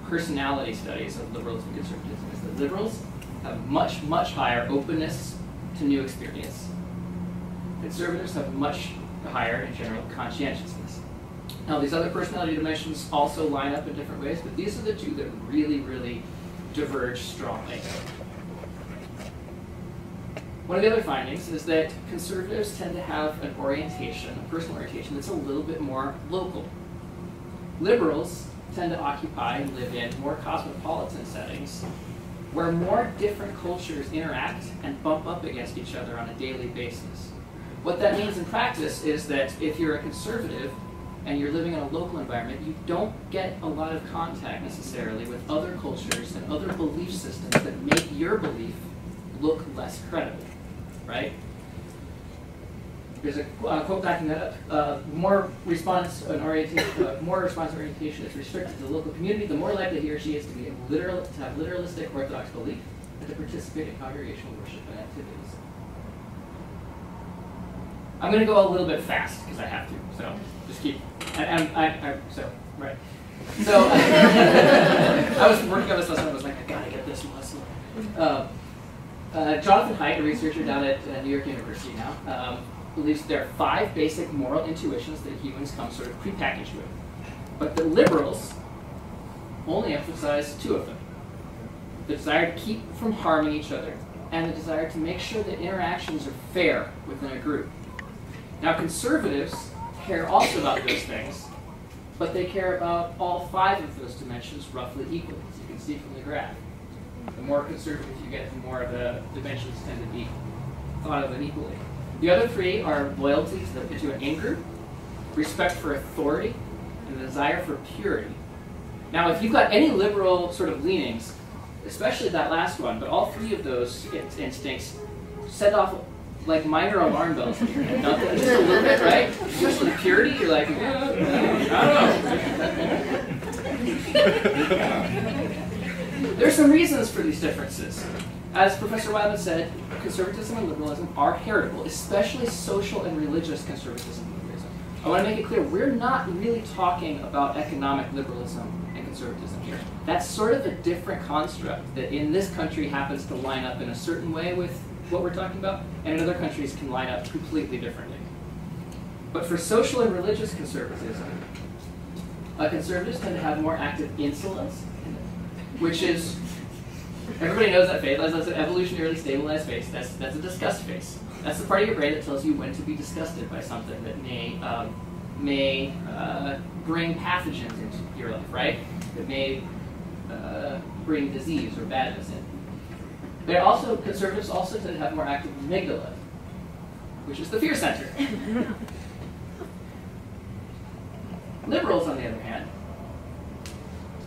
personality studies of liberals and conservatives is that liberals have much, much higher openness to new experience. Conservatives have much higher, in general, conscientiousness. Now, these other personality dimensions also line up in different ways, but these are the two that really, really diverge strongly. One of the other findings is that conservatives tend to have an orientation, a personal orientation, that's a little bit more local. Liberals tend to occupy and live in more cosmopolitan settings where more different cultures interact and bump up against each other on a daily basis. What that means in practice is that if you're a conservative and you're living in a local environment, you don't get a lot of contact necessarily with other cultures and other belief systems that make your belief look less credible, right? There's a quote backing that up. More response orientation is restricted to the local community, the more likely he or she is to be to have literalistic orthodox belief and to participate in congregational worship and activities. I'm going to go a little bit fast because I have to, so just keep. Right. So I was working on this lesson. I was like, I gotta get this lesson. Jonathan Haidt, a researcher down at New York University now, believes there are 5 basic moral intuitions that humans come sort of prepackaged with, but the liberals only emphasize 2 of them: the desire to keep from harming each other, and the desire to make sure that interactions are fair within a group. Now, conservatives care also about those things, but they care about all 5 of those dimensions roughly equally, as you can see from the graph. The more conservative you get, the more of the dimensions tend to be thought of equally. The other 3 are loyalty to an in-group, respect for authority, and the desire for purity. Now, if you've got any liberal sort of leanings, especially that last one, but all three of those instincts set off like minor alarm bells in your head. Nothing, just a little bit, right? Especially purity, you're like, I don't know. There's some reasons for these differences. As Professor Wildman said, conservatism and liberalism are heritable, especially social and religious conservatism and liberalism. I want to make it clear, we're not really talking about economic liberalism and conservatism here. That's sort of a different construct that in this country happens to line up in a certain way with what we're talking about, and in other countries can line up completely differently. But for social and religious conservatism, conservatives tend to have more active insolence, which is, everybody knows that face. That's an evolutionarily stabilized face. That's a disgust face. That's the part of your brain that tells you when to be disgusted by something that may bring pathogens into your life, right? That may bring disease or badness in. Conservatives also tend to have more active amygdala, which is the fear center. Liberals, on the other hand,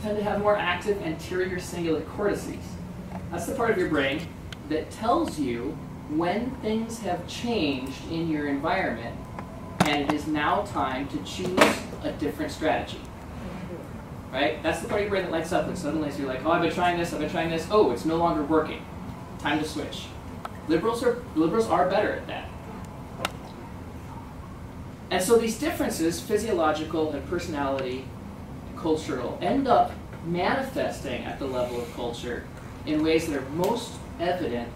tend to have more active anterior cingulate cortices. That's the part of your brain that tells you when things have changed in your environment and it is now time to choose a different strategy. Right? That's the part of your brain that lights up and suddenly you're like, oh, I've been trying this, oh, it's no longer working. Time to switch. Liberals are better at that. And so these differences, physiological and personality, cultural, end up manifesting at the level of culture in ways that are most evident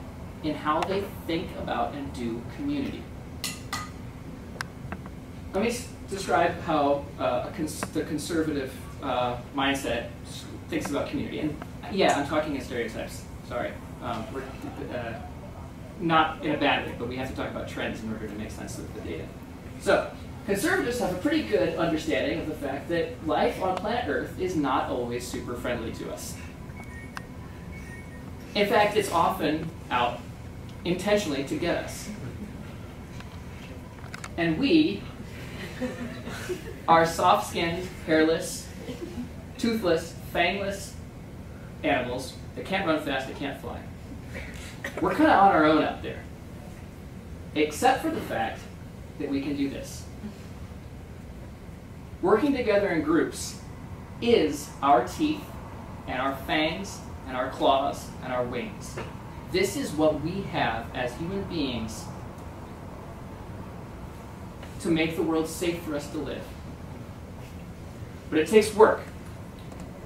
in how they think about and do community. Let me describe how the conservative mindset thinks about community. And yeah, I'm talking in stereotypes. Sorry. We're not in a bad way, but we have to talk about trends in order to make sense of the data. So, conservatives have a pretty good understanding of the fact that life on planet Earth is not always super friendly to us. In fact, it's often out intentionally to get us. And we are soft-skinned, hairless, toothless, fangless animals that can't run fast, that can't fly. We're kind of on our own out there, except for the fact that we can do this. Working together in groups is our teeth and our fangs and our claws and our wings. This is what we have as human beings to make the world safe for us to live. But it takes work.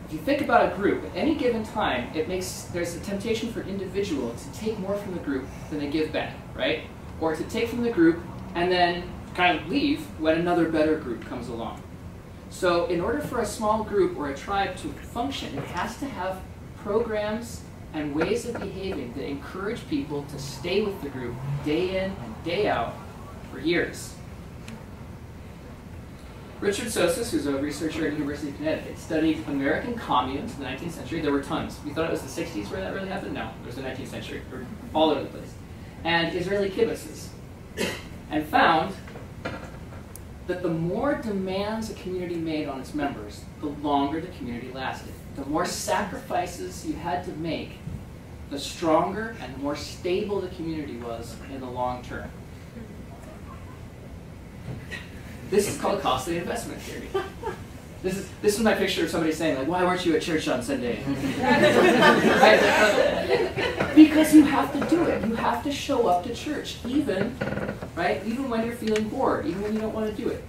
If you think about a group, at any given time, there's a temptation for individuals to take more from the group than they give back, right? Or to take from the group and then kind of leave when another better group comes along. So in order for a small group or a tribe to function, it has to have programs and ways of behaving that encourage people to stay with the group day in and day out for years. Richard Sosis, who's a researcher at the University of Connecticut, studied American communes in the 19th century. There were tons. We thought it was the 60s where that really happened. No, it was the 19th century, or all over the place. And Israeli kibbutzes. And found that the more demands a community made on its members, the longer the community lasted. The more sacrifices you had to make, the stronger and more stable the community was in the long term. This is called costly investment theory. This is my picture of somebody saying, like, why weren't you at church on Sunday? Right? Because you have to do it. You have to show up to church, even when you're feeling bored, even when you don't want to do it.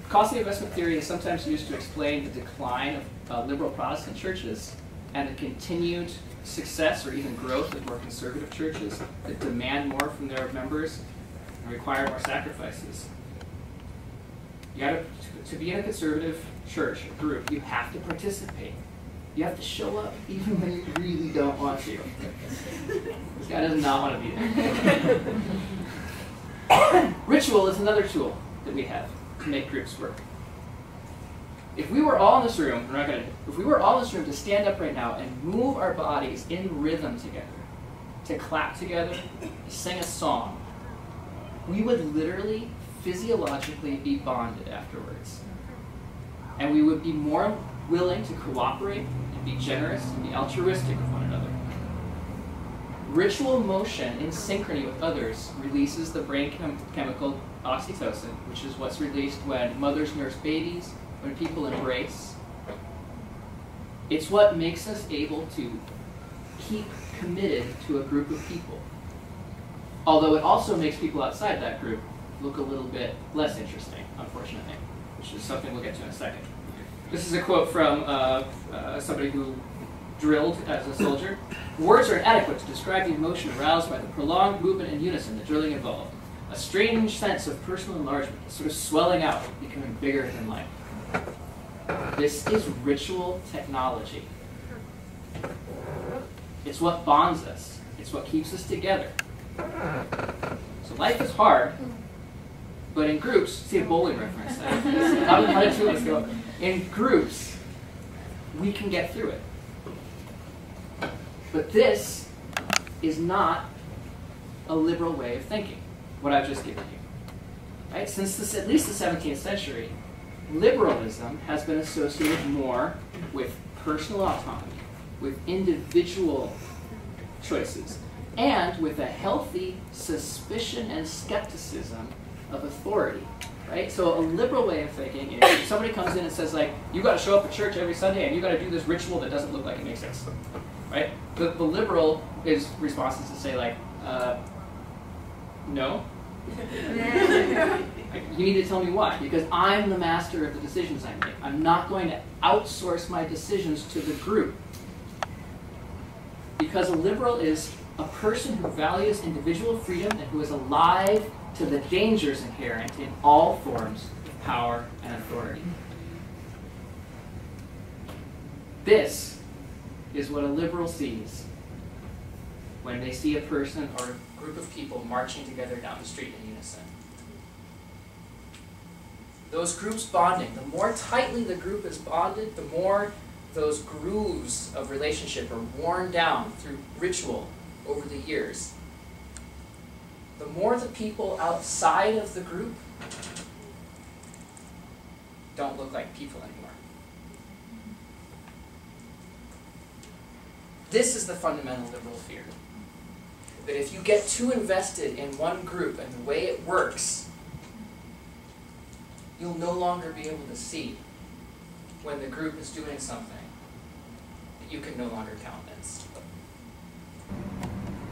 Costly investment theory is sometimes used to explain the decline of liberal Protestant churches and the continued success or even growth of more conservative churches that demand more from their members and require more sacrifices. To be in a conservative church or group, you have to participate. You have to show up even when you really don't want to. This guy does not want to be there. Ritual is another tool that we have to make groups work. If we were all in this room, if we were all in this room to stand up right now and move our bodies in rhythm together, to clap together, to sing a song, we would literally physiologically be bonded afterwards. And we would be more willing to cooperate and be generous and be altruistic with one another. Ritual motion in synchrony with others releases the brain chemical oxytocin, which is what's released when mothers nurse babies, when people embrace. It's what makes us able to keep committed to a group of people. Although it also makes people outside that group look a little bit less interesting, unfortunately, which is something we'll get to in a second. This is a quote from somebody who drilled as a soldier. Words are inadequate to describe the emotion aroused by the prolonged movement and unison the drilling involved. A strange sense of personal enlargement, sort of swelling out, becoming bigger than life. This is ritual technology. It's what bonds us. It's what keeps us together. So life is hard, but in groups, see a bowling reference. How did 2 months go? In groups, we can get through it. But this is not a liberal way of thinking, what I've just given you. Right? Since at least the 17th century, liberalism has been associated more with personal autonomy, with individual choices, and with a healthy suspicion and skepticism of authority. Right? So a liberal way of thinking is if somebody comes in and says, like, you got to show up at church every Sunday and you got to do this ritual that doesn't look like it makes sense. Right? The liberal response is to say, like, no. You need to tell me why, because I'm the master of the decisions I make. I'm not going to outsource my decisions to the group. Because a liberal is a person who values individual freedom and who is alive to the dangers inherent in all forms of power and authority. This is what a liberal sees when they see a person or a group of people marching together down the street in unison. Those groups bonding, the more tightly the group is bonded, the more those grooves of relationship are worn down through ritual over the years. The more the people outside of the group don't look like people anymore. This is the fundamental liberal fear. That if you get too invested in one group and the way it works, you'll no longer be able to see when the group is doing something that you can no longer countenance.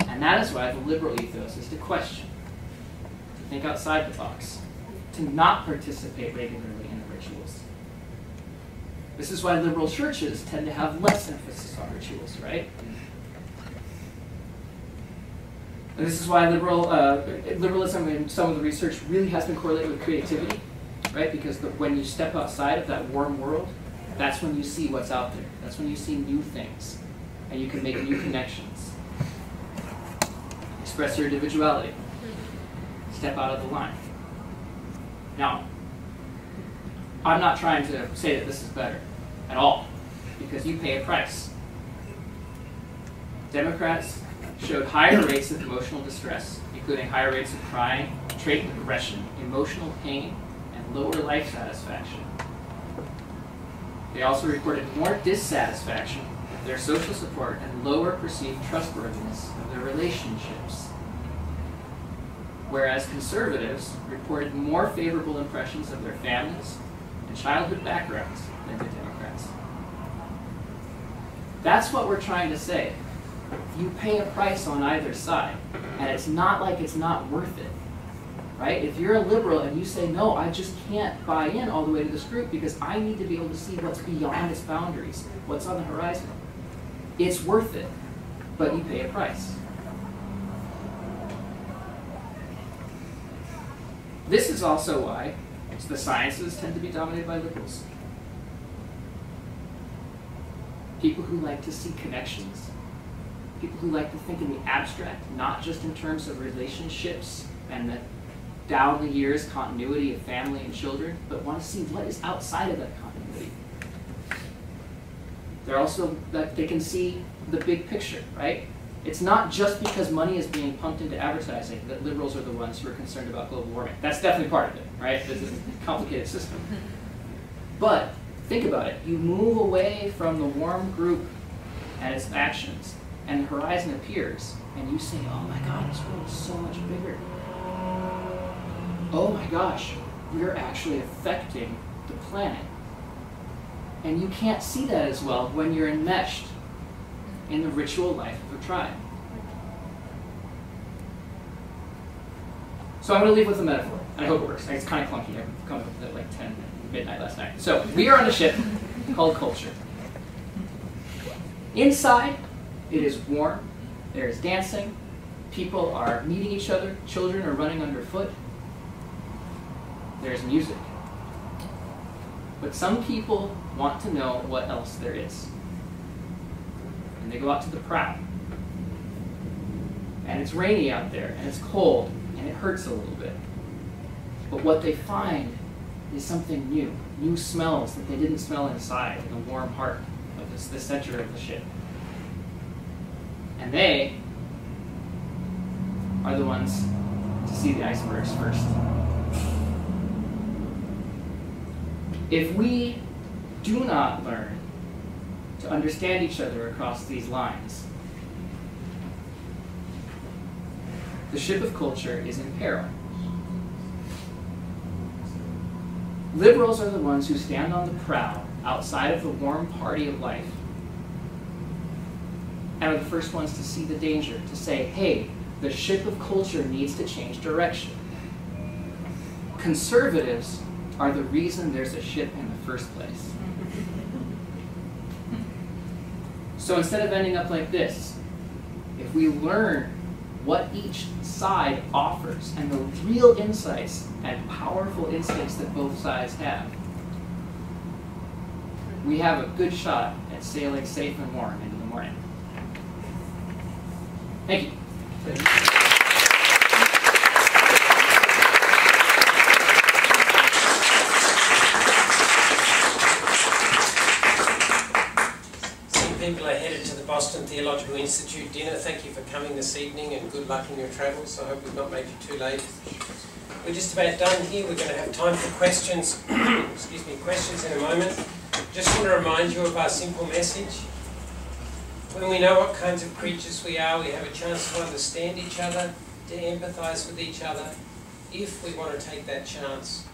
And that is why the liberal ethos is to question, to think outside the box, to not participate regularly in the rituals. This is why liberal churches tend to have less emphasis on rituals, right? And this is why liberalism in some of the research really has been correlated with creativity, right? Because when you step outside of that warm world, that's when you see what's out there. That's when you see new things, and you can make new connections. Express your individuality. Step out of the line. Now, I'm not trying to say that this is better at all, because you pay a price. Democrats showed higher rates of emotional distress, including higher rates of crying, trait depression, emotional pain, and lower life satisfaction. They also reported more dissatisfaction with their social support and lower perceived trustworthiness of their relationships. Whereas conservatives reported more favorable impressions of their families and childhood backgrounds than did Democrats. That's what we're trying to say. You pay a price on either side, and it's not like it's not worth it. Right? If you're a liberal and you say, no, I just can't buy in all the way to this group because I need to be able to see what's beyond its boundaries, what's on the horizon. It's worth it, but you pay a price. This is also why the sciences tend to be dominated by liberals. People who like to see connections, people who like to think in the abstract, not just in terms of relationships and the down the years continuity of family and children, but want to see what is outside of that continuity. They're also that they can see the big picture, right? It's not just because money is being pumped into advertising that liberals are the ones who are concerned about global warming. That's definitely part of it, right? This is a complicated system. But Think about it. You move away from the warm group and its actions, and the horizon appears, and you say, oh my God, this world is so much bigger. Oh my gosh, we're actually affecting the planet. And you can't see that as well when you're enmeshed in the ritual life of a tribe. So I'm going to leave with a metaphor, and I hope it works. It's kind of clunky. I come up with it at like 10 midnight last night. So we are on a ship called Culture. Inside, it is warm. There is dancing. People are meeting each other. Children are running underfoot. There's music. But some people want to know what else there is. And they go out to the prow. And it's rainy out there, and it's cold, and it hurts a little bit. But what they find is something new. New smells that they didn't smell inside in the warm heart of the center of the ship. And they are the ones to see the icebergs first. If we do not learn to understand each other across these lines, the ship of culture is in peril. Liberals are the ones who stand on the prow outside of the warm party of life and are the first ones to see the danger, to say, hey, the ship of culture needs to change direction. Conservatives are the reason there's a ship in the first place. So instead of ending up like this, if we learn what each side offers and the real insights and powerful instincts that both sides have, we have a good shot at sailing safe and warm into the morning. Thank you. People are headed to the Boston Theological Institute dinner. Thank you for coming this evening and good luck in your travels. I hope we've not made you too late. We're just about done here. We're going to have time for questions. Excuse me, questions in a moment. Just want to remind you of our simple message. When we know what kinds of creatures we are, we have a chance to understand each other, to empathise with each other, if we want to take that chance.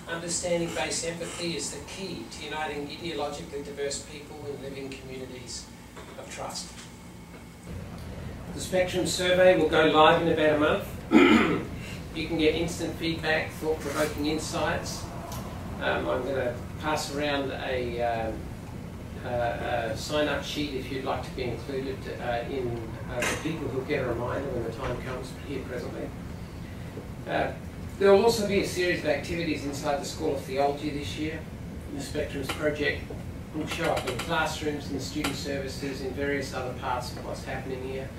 Understanding-based empathy is the key to uniting ideologically diverse people in living communities of trust. The Spectrum survey will go live in about a month. You can get instant feedback, thought-provoking insights. I'm going to pass around a sign-up sheet if you'd like to be included in the people who'll get a reminder when the time comes here presently. There will also be a series of activities inside the School of Theology this year. The Spectrums project will show up in classrooms, in student services, in various other parts of what's happening here.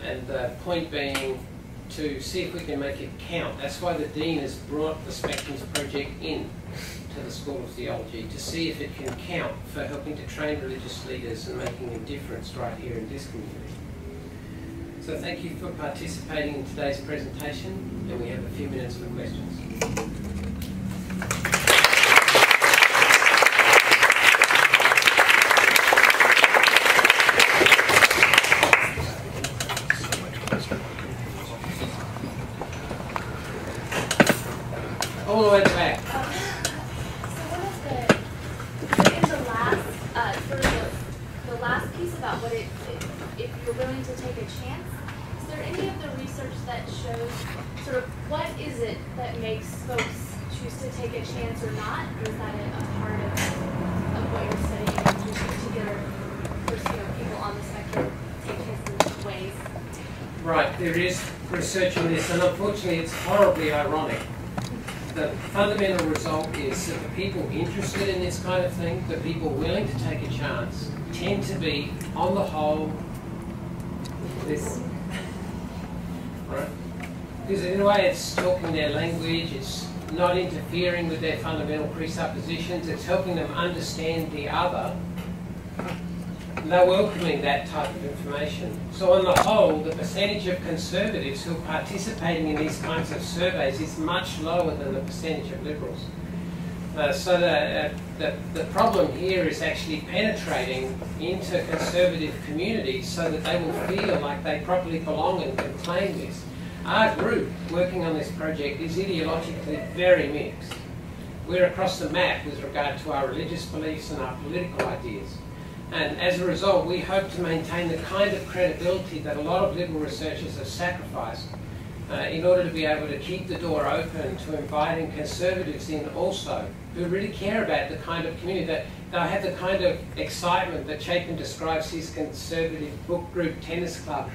And the point being to see if we can make it count. That's why the Dean has brought the Spectrums project in to the School of Theology, to see if it can count for helping to train religious leaders and making a difference right here in this community. So thank you for participating in today's presentation, and we have a few minutes for questions. All the way back. The last piece about what if you're willing to take a chance, is there any of the research that shows sort of what is it that makes folks choose to take a chance or not? Or is that a part of what you're studying in particular for people on the spectrum take chances in ways? Right, there is research on this, and unfortunately it's horribly ironic. The fundamental result is that the people interested in this kind of thing, the people willing to take a chance, tend to be, on the whole, this. Right? Because in a way it's talking their language, it's not interfering with their fundamental presuppositions, it's helping them understand the other. And they're welcoming that type of information. So on the whole, the percentage of conservatives who are participating in these kinds of surveys is much lower than the percentage of liberals. So the problem here is actually penetrating into conservative communities so that they will feel like they properly belong and can claim this. Our group working on this project is ideologically very mixed. We're across the map with regard to our religious beliefs and our political ideas. And as a result, we hope to maintain the kind of credibility that a lot of liberal researchers have sacrificed in order to be able to keep the door open to inviting conservatives in also, who really care about the kind of community that they'll have the kind of excitement that Chapin describes his conservative book group tennis club.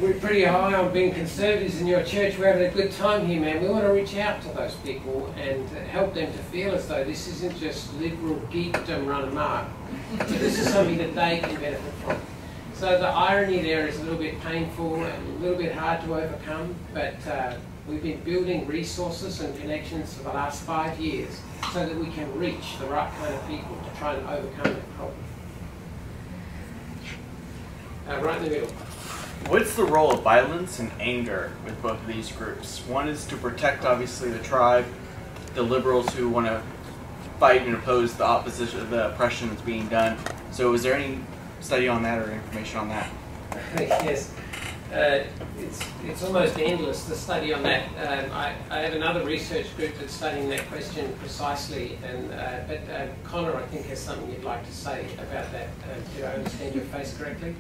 We're pretty high on being conservatives in your church. We're having a good time here, man. We want to reach out to those people and help them to feel as though this isn't just liberal geekdom run amok, but this is something that they can benefit from. So the irony there is a little bit painful and a little bit hard to overcome, but we've been building resources and connections for the last 5 years so that we can reach the right kind of people to try and overcome that problem. Right in the middle. What's the role of violence and anger with both of these groups? One is to protect, obviously, the tribe, the liberals who want to fight and oppose the opposition, the oppression that's being done. So is there any study on that or information on that? Yes. It's almost endless, the study on that. I have another research group that's studying that question precisely, and but Connor, I think, has something you'd like to say about that. Do I understand your face correctly?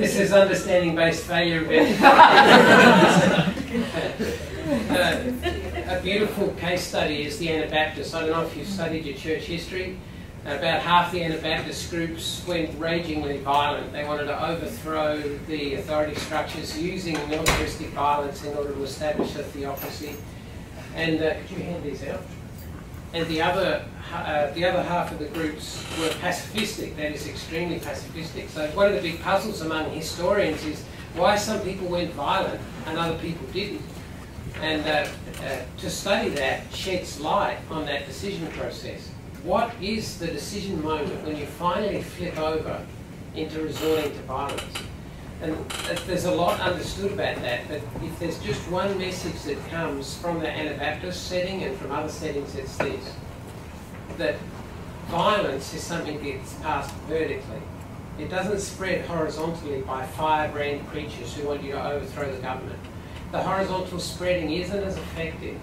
This is understanding-based failure. A beautiful case study is the Anabaptists. I don't know if you've studied your church history. About half the Anabaptist groups went ragingly violent. They wanted to overthrow the authority structures using militaristic violence in order to establish a theocracy. And could you hand these out? And the other half of the groups were pacifistic, that is extremely pacifistic. So one of the big puzzles among historians is why some people went violent and other people didn't. And to study that sheds light on that decision process. What is the decision moment when you finally flip over into resorting to violence? And there's a lot understood about that, but if there's just one message that comes from the Anabaptist setting and from other settings, it's this: that violence is something that gets passed vertically. It doesn't spread horizontally by firebrand creatures who want you to overthrow the government. The horizontal spreading isn't as effective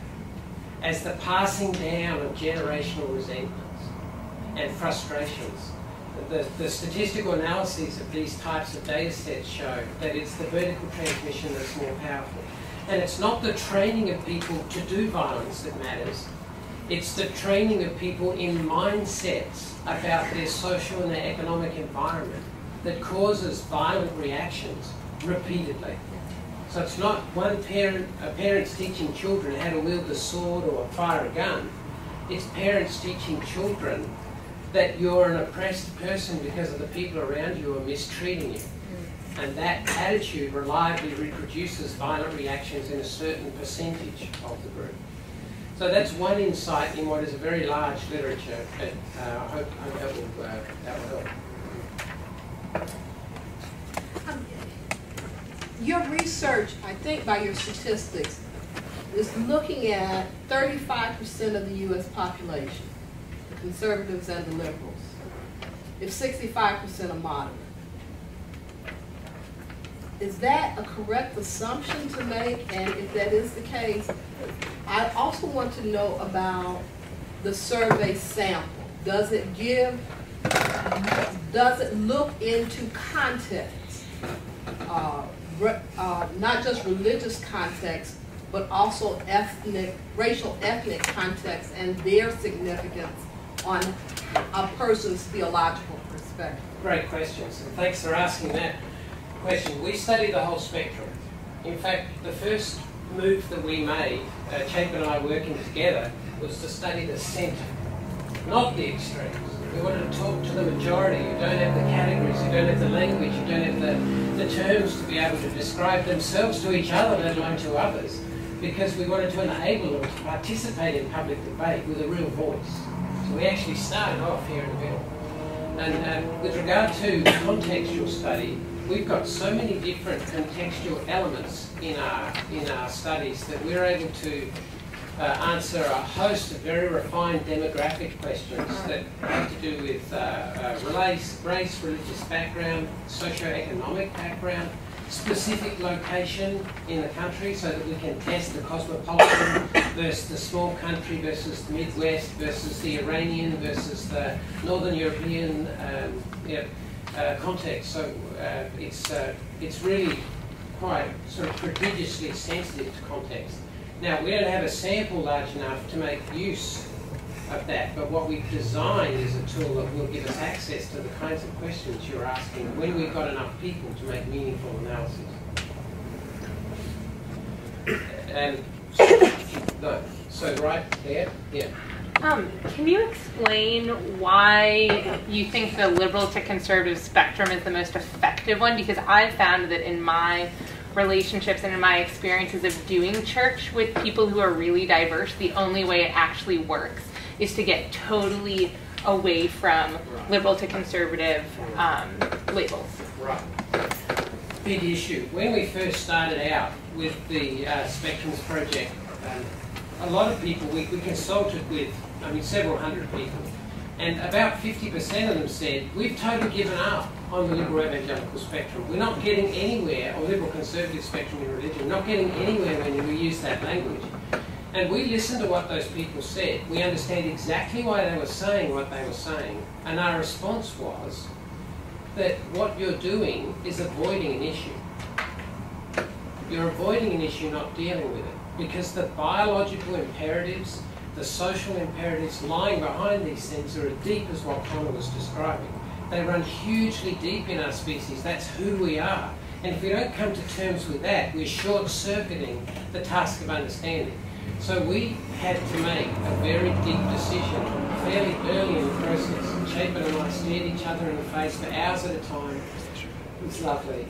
as the passing down of generational resentments and frustrations. The statistical analyses of these types of data sets show that it's the vertical transmission that's more powerful. And it's not the training of people to do violence that matters. It's the training of people in mindsets about their social and their economic environment that causes violent reactions repeatedly. So it's not one parent, parents teaching children how to wield a sword or fire a gun. It's parents teaching children that you're an oppressed person because of the people around you are mistreating you. And that attitude reliably reproduces violent reactions in a certain percentage of the group. So that's one insight in what is a very large literature, but I hope that will help. Your research, I think by your statistics, is looking at 35% of the U.S. population, the conservatives and the liberals, if 65% are moderate. Is that a correct assumption to make? And if that is the case, I also want to know about the survey sample. Does it look into context? Not just religious context, but also racial ethnic context and their significance on a person's theological perspective? Great questions, and thanks for asking that question. We study the whole spectrum. In fact, the first move that we made, Chapin and I working together, was to study the centre, not the extremes. We wanted to talk to the majority who don't have the categories, who don't have the language, who don't have the terms to be able to describe themselves to each other, let alone to others, because we wanted to enable them to participate in public debate with a real voice. So we actually started off here in the middle. And with regard to contextual study, we've got so many different contextual elements in our studies that we're able to answer a host of very refined demographic questions that have to do with race, religious background, socio-economic background, specific location in the country, so that we can test the cosmopolitan versus the small country versus the Midwest versus the Iranian versus the Northern European context. So it's really quite sort of prodigiously sensitive to context. Now, we don't have a sample large enough to make use of that, but what we've designed is a tool that will give us access to the kinds of questions you're asking when we've got enough people to make meaningful analysis. And so right there, yeah. Can you explain why you think the liberal to conservative spectrum is the most effective one? Because I've found that in my relationships and in my experiences of doing church with people who are really diverse, the only way it actually works is to get totally away from liberal to conservative labels. Right. Big issue. When we first started out with the Spectrums project, a lot of people, we consulted with, several hundred people, and about 50% of them said, we've totally given up on the liberal evangelical spectrum. We're not getting anywhere, or liberal conservative spectrum in religion, we're not getting anywhere when we use that language. And we listened to what those people said. We understand exactly why they were saying what they were saying. And our response was that what you're doing is avoiding an issue. You're avoiding an issue, not dealing with it. Because the biological imperatives, the social imperatives lying behind these things are as deep as what Connor was describing. They run hugely deep in our species. That's who we are. And if we don't come to terms with that, we're short-circuiting the task of understanding. So we had to make a very deep decision fairly early in the process. Chapin and I stared each other in the face for hours at a time. It was lovely.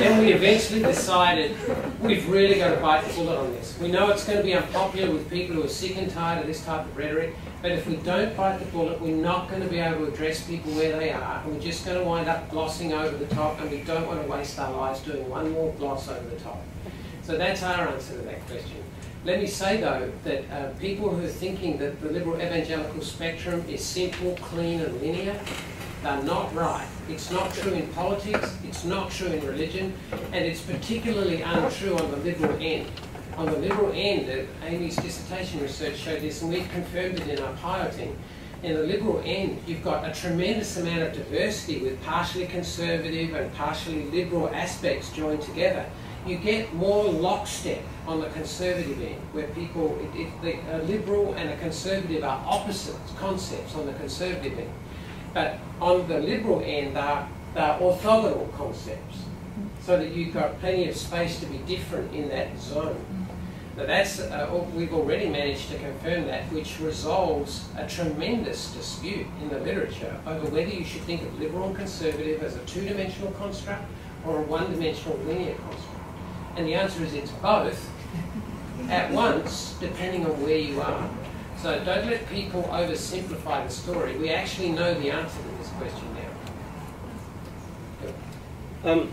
Then we eventually decided we've really got to bite the bullet on this. We know it's going to be unpopular with people who are sick and tired of this type of rhetoric, but if we don't bite the bullet, we're not going to be able to address people where they are, and we're just going to wind up glossing over the top, and we don't want to waste our lives doing one more gloss over the top. So that's our answer to that question. Let me say, though, that people who are thinking that the liberal evangelical spectrum is simple, clean, and linear, they're not right. It's not true in politics, it's not true in religion, and it's particularly untrue on the liberal end. On the liberal end, Amy's dissertation research showed this, and we've confirmed it in our piloting. In the liberal end, you've got a tremendous amount of diversity with partially conservative and partially liberal aspects joined together. You get more lockstep on the conservative end, where people, a liberal and a conservative are opposite concepts on the conservative end. But on the liberal end, they're orthogonal concepts, so that you've got plenty of space to be different in that zone. Now that's, we've already managed to confirm that, which resolves a tremendous dispute in the literature over whether you should think of liberal and conservative as a two-dimensional construct or a one-dimensional linear construct. And the answer is it's both at once, depending on where you are. So don't let people oversimplify the story. We actually know the answer to this question now.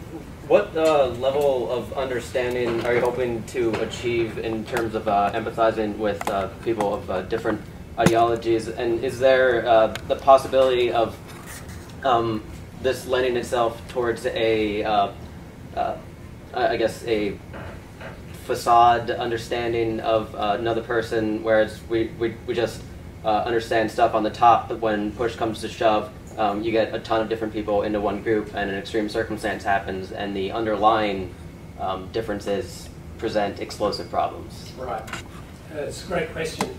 What level of understanding are you hoping to achieve in terms of empathizing with people of different ideologies? And is there the possibility of this lending itself towards a, I guess, a facade understanding of another person, whereas we just understand stuff on the top, but when push comes to shove, you get a ton of different people into one group and an extreme circumstance happens and the underlying differences present explosive problems. Right. It's a great question.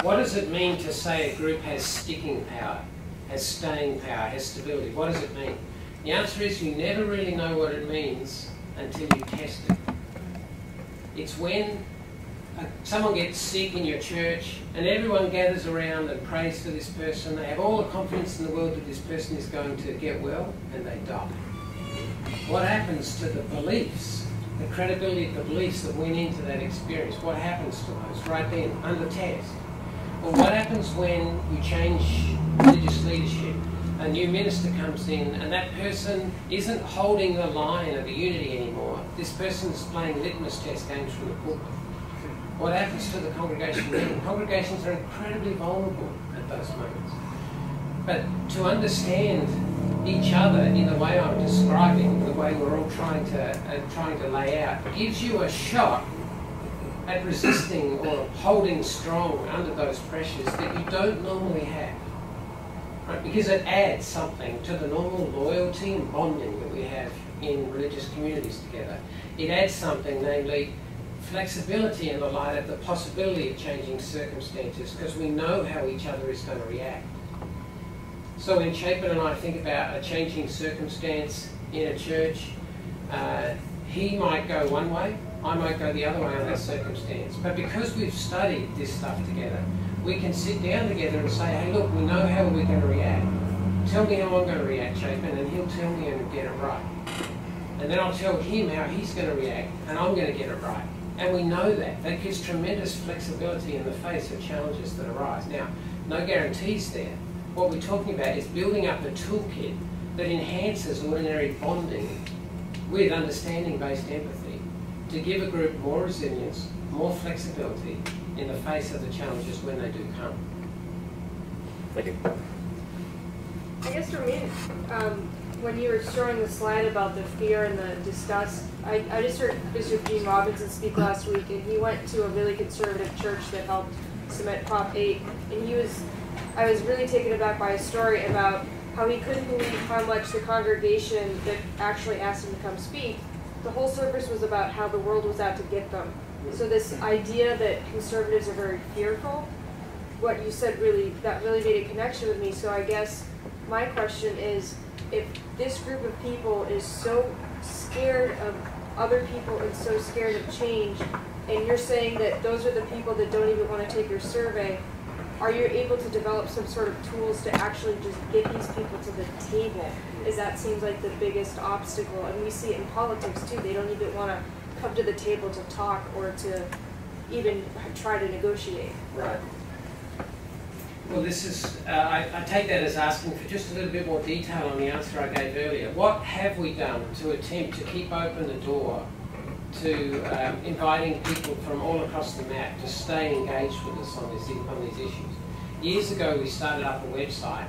What does it mean to say a group has sticking power, has staying power, has stability? What does it mean? The answer is you never really know what it means until you test it. It's when someone gets sick in your church and everyone gathers around and prays for this person. They have all the confidence in the world that this person is going to get well, and they die. What happens to the beliefs, the credibility of the beliefs that went into that experience? What happens to those right then, under test? Well, what happens when you change religious leadership? A new minister comes in and that person isn't holding the line of unity anymore. This person's playing litmus test games from the pulpit. What happens to the congregation then? Congregations are incredibly vulnerable at those moments. But to understand each other in the way I'm describing, the way we're all trying to lay out, gives you a shot at resisting or holding strong under those pressures that you don't normally have. Right? Because it adds something to the normal loyalty and bonding that we have in religious communities together. It adds something, namely flexibility in the light of the possibility of changing circumstances, because we know how each other is going to react. So when Chapin and I think about a changing circumstance in a church, he might go one way, I might go the other way on that circumstance. But because we've studied this stuff together, we can sit down together and say, hey, look, we know how we're going to react. Tell me how I'm going to react, Chapin, and he'll tell me and get it right. And then I'll tell him how he's going to react, and I'm going to get it right. And we know that. That gives tremendous flexibility in the face of challenges that arise. Now, no guarantees there. What we're talking about is building up a toolkit that enhances ordinary bonding with understanding-based empathy to give a group more resilience, more flexibility in the face of the challenges when they do come. Thank you. I guess for me, when you were showing the slide about the fear and the disgust, I just heard Bishop Gene Robinson speak last week, and he went to a really conservative church that helped cement Prop 8, and I was really taken aback by a story about how he couldn't believe how much the congregation that actually asked him to come speak, the whole service was about how the world was out to get them. So this idea that conservatives are very fearful, what you said that really made a connection with me. So I guess my question is, if this group of people is so scared of other people and so scared of change, and you're saying that those are the people that don't even want to take your survey, are you able to develop some sort of tools to actually just get these people to the table? As that seems like the biggest obstacle, and we see it in politics too. They don't even want to come to the table to talk or to even try to negotiate. Right. Well, this is, I take that as asking for just a little bit more detail on the answer I gave earlier. What have we done to attempt to keep open the door to inviting people from all across the map to stay engaged with us on these issues? Years ago, we started up a website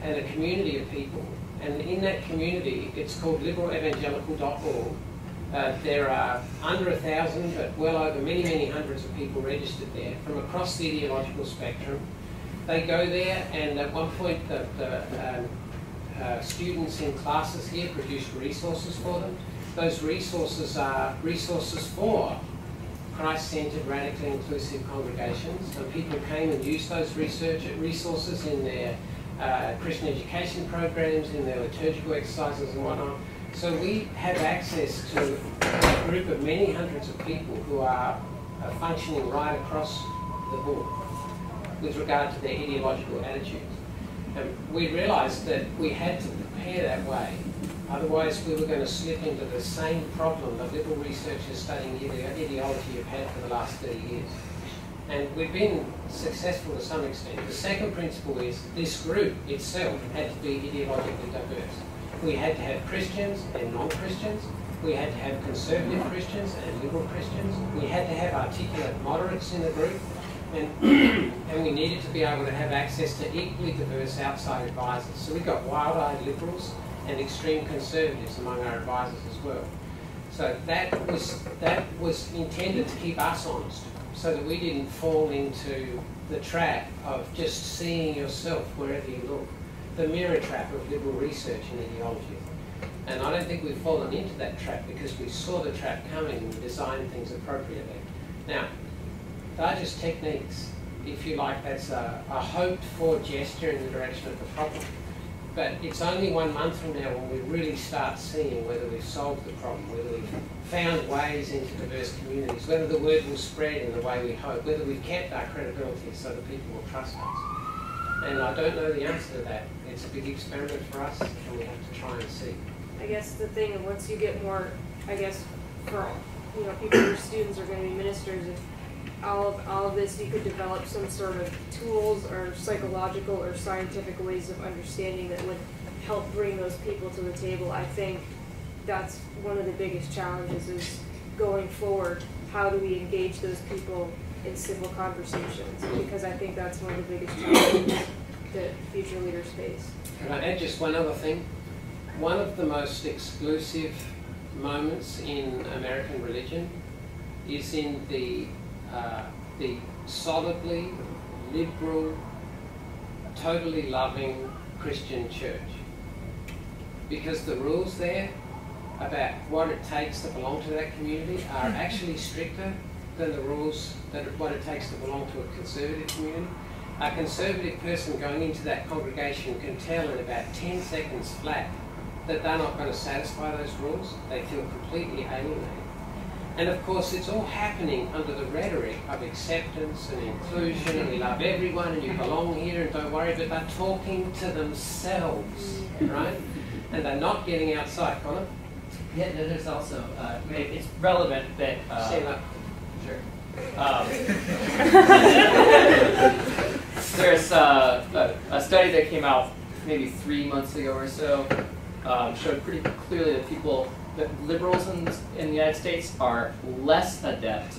and a community of people, and in that community, it's called liberalevangelical.org. There are under 1,000, but well over many hundreds of people registered there from across the ideological spectrum. They go there, and at one point, the students in classes here produced resources for them. Those resources are resources for Christ-centered, radically inclusive congregations. And people came and used those resources in their Christian education programs, in their liturgical exercises and whatnot. So we have access to a group of many hundreds of people who are functioning right across the board with regard to their ideological attitudes. And we realised that we had to prepare that way. Otherwise, we were going to slip into the same problem that liberal researchers studying ideology have had for the last 30 years. And we've been successful to some extent. The second principle is this group itself had to be ideologically diverse. We had to have Christians and non-Christians. We had to have conservative Christians and liberal Christians. We had to have articulate moderates in the group. And we needed to be able to have access to equally diverse outside advisors. So we've got wild-eyed liberals and extreme conservatives among our advisors as well. So that was intended to keep us honest, so that we didn't fall into the trap of just seeing yourself wherever you look, the mirror trap of liberal research and ideology. And I don't think we've fallen into that trap because we saw the trap coming and we designed things appropriately. Now, they're just techniques. If you like, that's a hoped-for gesture in the direction of the problem. But it's only 1 month from now when we really start seeing whether we've solved the problem, whether we've found ways into diverse communities, whether the word will spread in the way we hope, whether we've kept our credibility so that people will trust us. And I don't know the answer to that. It's a big experiment for us, and we have to try and see. I guess the thing, once you get more, I guess, for people who are students are going to be ministers, all of this, you could develop some sort of tools or psychological or scientific ways of understanding that would help bring those people to the table. I think that's one of the biggest challenges is going forward. How do we engage those people in civil conversations? Because I think that's one of the biggest challenges that future leaders face. Can I add just one other thing? One of the most exclusive moments in American religion is in the solidly liberal, totally loving Christian church. Because the rules there about what it takes to belong to that community are actually stricter than the rules that what it takes to belong to a conservative community. A conservative person going into that congregation can tell in about 10 seconds flat that they're not going to satisfy those rules. They feel completely alienated. And of course it's all happening under the rhetoric of acceptance and inclusion and we love everyone and you belong here and don't worry, but they're talking to themselves, right? And they're not getting outside. Connor? Yeah, there's also, it's relevant that... Stand up. Sure. There's a study that came out maybe 3 months ago or so, showed pretty clearly that liberals in the United States are less adept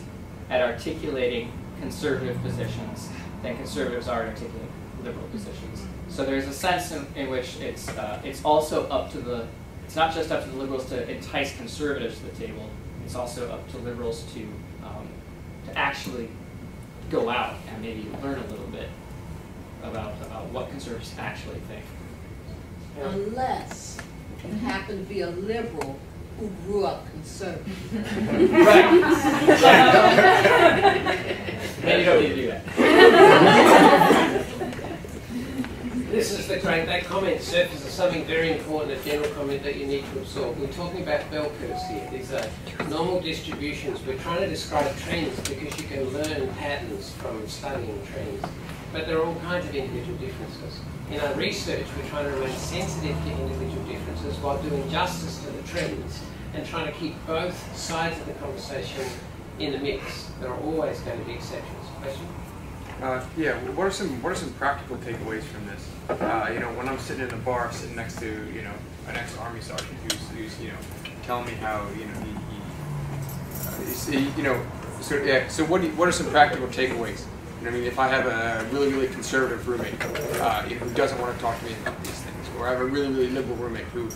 at articulating conservative positions than conservatives are at articulating liberal positions. So there's a sense in which it's also up to it's not just up to the liberals to entice conservatives to the table, it's also up to liberals to actually go out and maybe learn a little bit about what conservatives actually think. Unless you happen to be a liberal who grew up conservative. Right. Then you don't need to do that. This is that comment surfaces something very important, a general comment that you need to absorb. We're talking about bell curves here. These are normal distributions. We're trying to describe trends because you can learn patterns from studying trends. But there are all kinds of individual differences. In our research, we're trying to remain sensitive to individual differences while doing justice to the trends and trying to keep both sides of the conversation in the mix. There are always going to be exceptions. Question? Yeah. What are some practical takeaways from this? When I'm sitting in a bar, sitting next to an ex-army sergeant who's telling me how So what are some practical takeaways? I mean, if I have a really conservative roommate who doesn't want to talk to me about these things, or I have a really liberal roommate who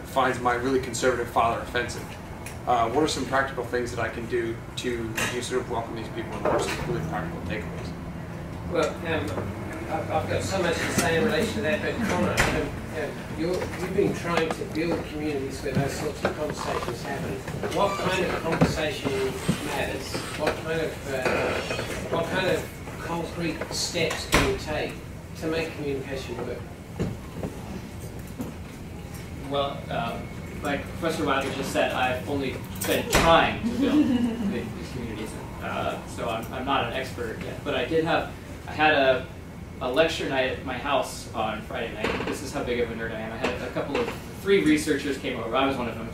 finds my really conservative father offensive, what are some practical things that I can do to sort of welcome these people, and what are some really practical takeaways? Well, I've got so much to say in relation to that, but Connor, you've been trying to build communities where those sorts of conversations happen. What kind of conversation matters? What kind of concrete steps can you take to make communication work? Well, like Professor Wildman just said, I've only been trying to build these communities, so I'm not an expert yet. But I had a lecture night at my house on Friday night. This is how big of a nerd I am. I had three researchers came over. I was one of them.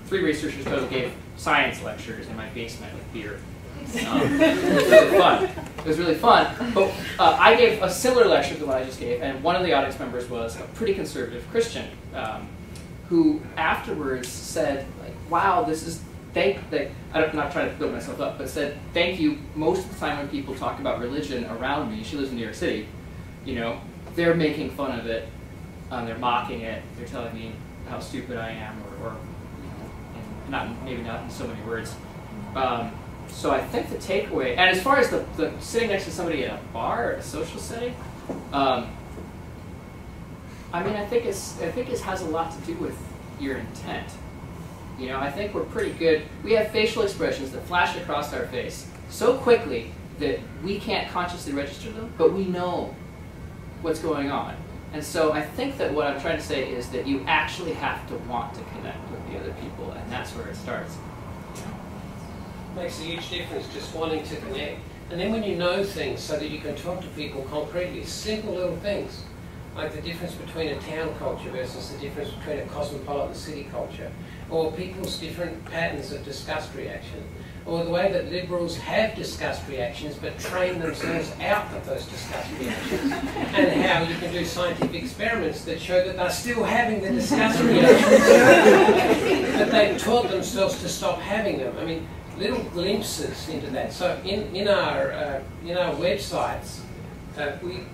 Three researchers total gave science lectures in my basement with beer. It was really fun. It was really fun. But I gave a similar lecture to what I just gave, and one of the audience members was a pretty conservative Christian who afterwards said, like, "Wow, this is." I'm not trying to build myself up, but said, "Thank you." Most of the time when people talk about religion around me, she lives in New York City, they're making fun of it, they're mocking it, they're telling me how stupid I am, or maybe not in so many words. So I think the takeaway, and as far as the sitting next to somebody at a bar or a social setting, I think it has a lot to do with your intent. I think we're pretty good. We have facial expressions that flash across our face so quickly that we can't consciously register them, but we know what's going on. And so I think that what I'm trying to say is that you actually have to want to connect with the other people, and that's where it starts. Makes a huge difference, just wanting to connect. And then when you know things so that you can talk to people concretely, simple little things, like the difference between a town culture versus the difference between a cosmopolitan city culture. or people's different patterns of disgust reaction, or the way that liberals have disgust reactions but train themselves out of those disgust reactions, and how you can do scientific experiments that show that they're still having the disgust reactions, but they've taught themselves to stop having them. I mean, little glimpses into that. So in our websites,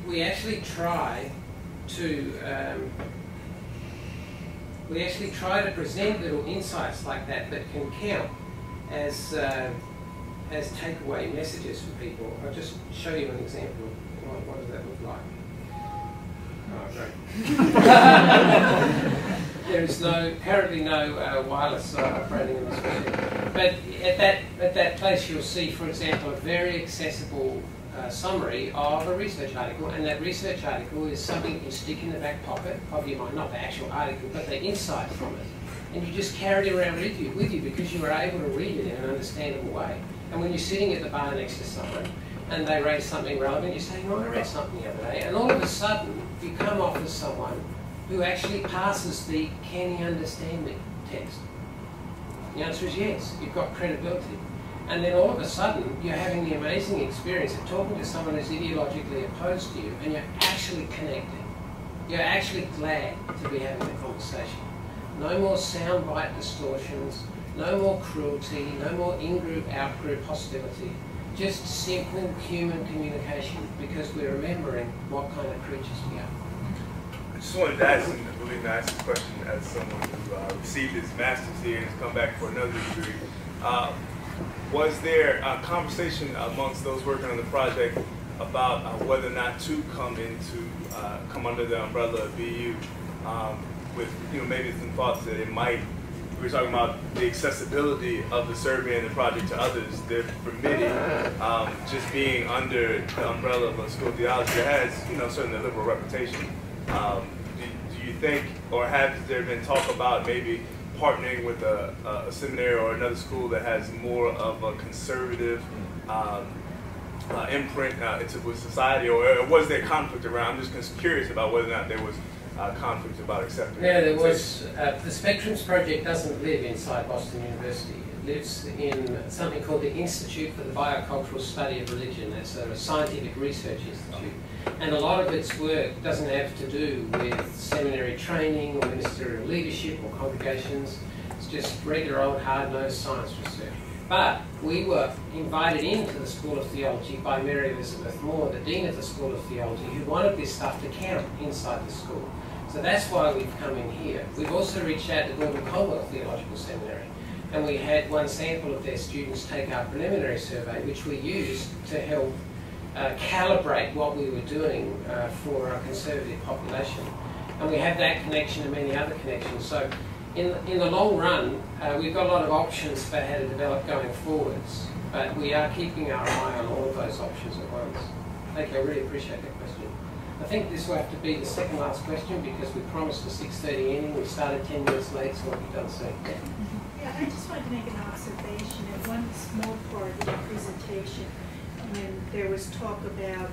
we actually try to present little insights like that can count as takeaway messages for people. I'll just show you an example. What does that look like? Oh, great. There is currently no wireless operating in this building. But at that place, you'll see, for example, a very accessible summary of a research article, and that research article is something you stick in the back pocket of your mind, not the actual article, but the insight from it. And you just carry it around with you because you are able to read it in an understandable way. And when you're sitting at the bar next to someone and they raise something relevant, you say, "No, I read something the other day," and all of a sudden you come off as someone who actually passes the "can he understand me" test. The answer is yes, you've got credibility. And then all of a sudden, you're having the amazing experience of talking to someone who's ideologically opposed to you, and you're actually connecting. You're actually glad to be having a conversation. No more soundbite distortions, no more cruelty, no more in-group, out-group hostility. Just simple human communication, because we're remembering what kind of creatures we are. I just wanted to ask, and I believe to ask this question as someone who received his master's here and has come back for another degree. Was there a conversation amongst those working on the project about whether or not to come under the umbrella of BU with maybe some thoughts that it might? We were talking about the accessibility of the survey and the project to others. They're permitted just being under the umbrella of a school of theology that has certainly a liberal reputation. Do you think, or has there been talk about maybe partnering with a seminary or another school that has more of a conservative imprint with society, or was there conflict around? I'm just curious about whether or not there was conflict about accepting. Yeah, there was. The Spectrums Project doesn't live inside Boston University. It lives in something called the Institute for the Biocultural Study of Religion. It's a scientific research institute. And a lot of its work doesn't have to do with seminary training or ministerial leadership or congregations. It's just regular old hard-nosed science research. But we were invited into the School of Theology by Mary Elizabeth Moore, the Dean of the School of Theology, who wanted this stuff to count inside the school. So that's why we've come in here. We've also reached out to Gordon Colwell Theological Seminary, and we had one sample of their students take our preliminary survey, which we used to help calibrate what we were doing for our conservative population. And we have that connection and many other connections. So in the long run, we've got a lot of options for how to develop going forwards, but we are keeping our eye on all of those options at once. Thank you, I really appreciate that question. I think this will have to be the second last question because we promised a 6:30 ending. We started 10 minutes late, so we'll be done soon. Yeah, I just wanted to make an observation. In one small part of the presentation, when there was talk about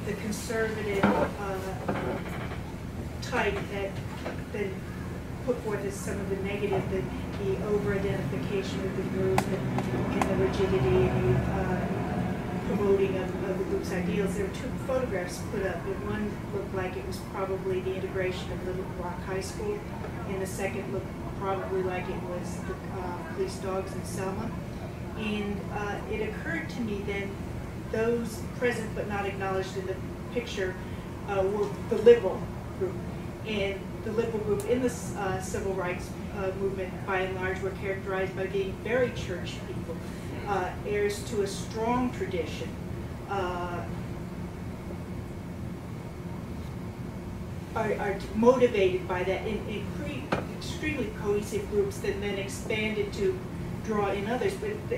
the conservative type that put forth as some of the negative, the over-identification with the group and the rigidity and the promoting of the group's ideals. There were two photographs put up, and one looked like it was probably the integration of Little Rock High School, and the second looked probably like it was the police dogs in Selma. And it occurred to me then those present but not acknowledged in the picture were the liberal group. And the liberal group in the civil rights movement, by and large, were characterized by being very church people, heirs to a strong tradition, are motivated by that, and create extremely cohesive groups that then expanded to draw in others.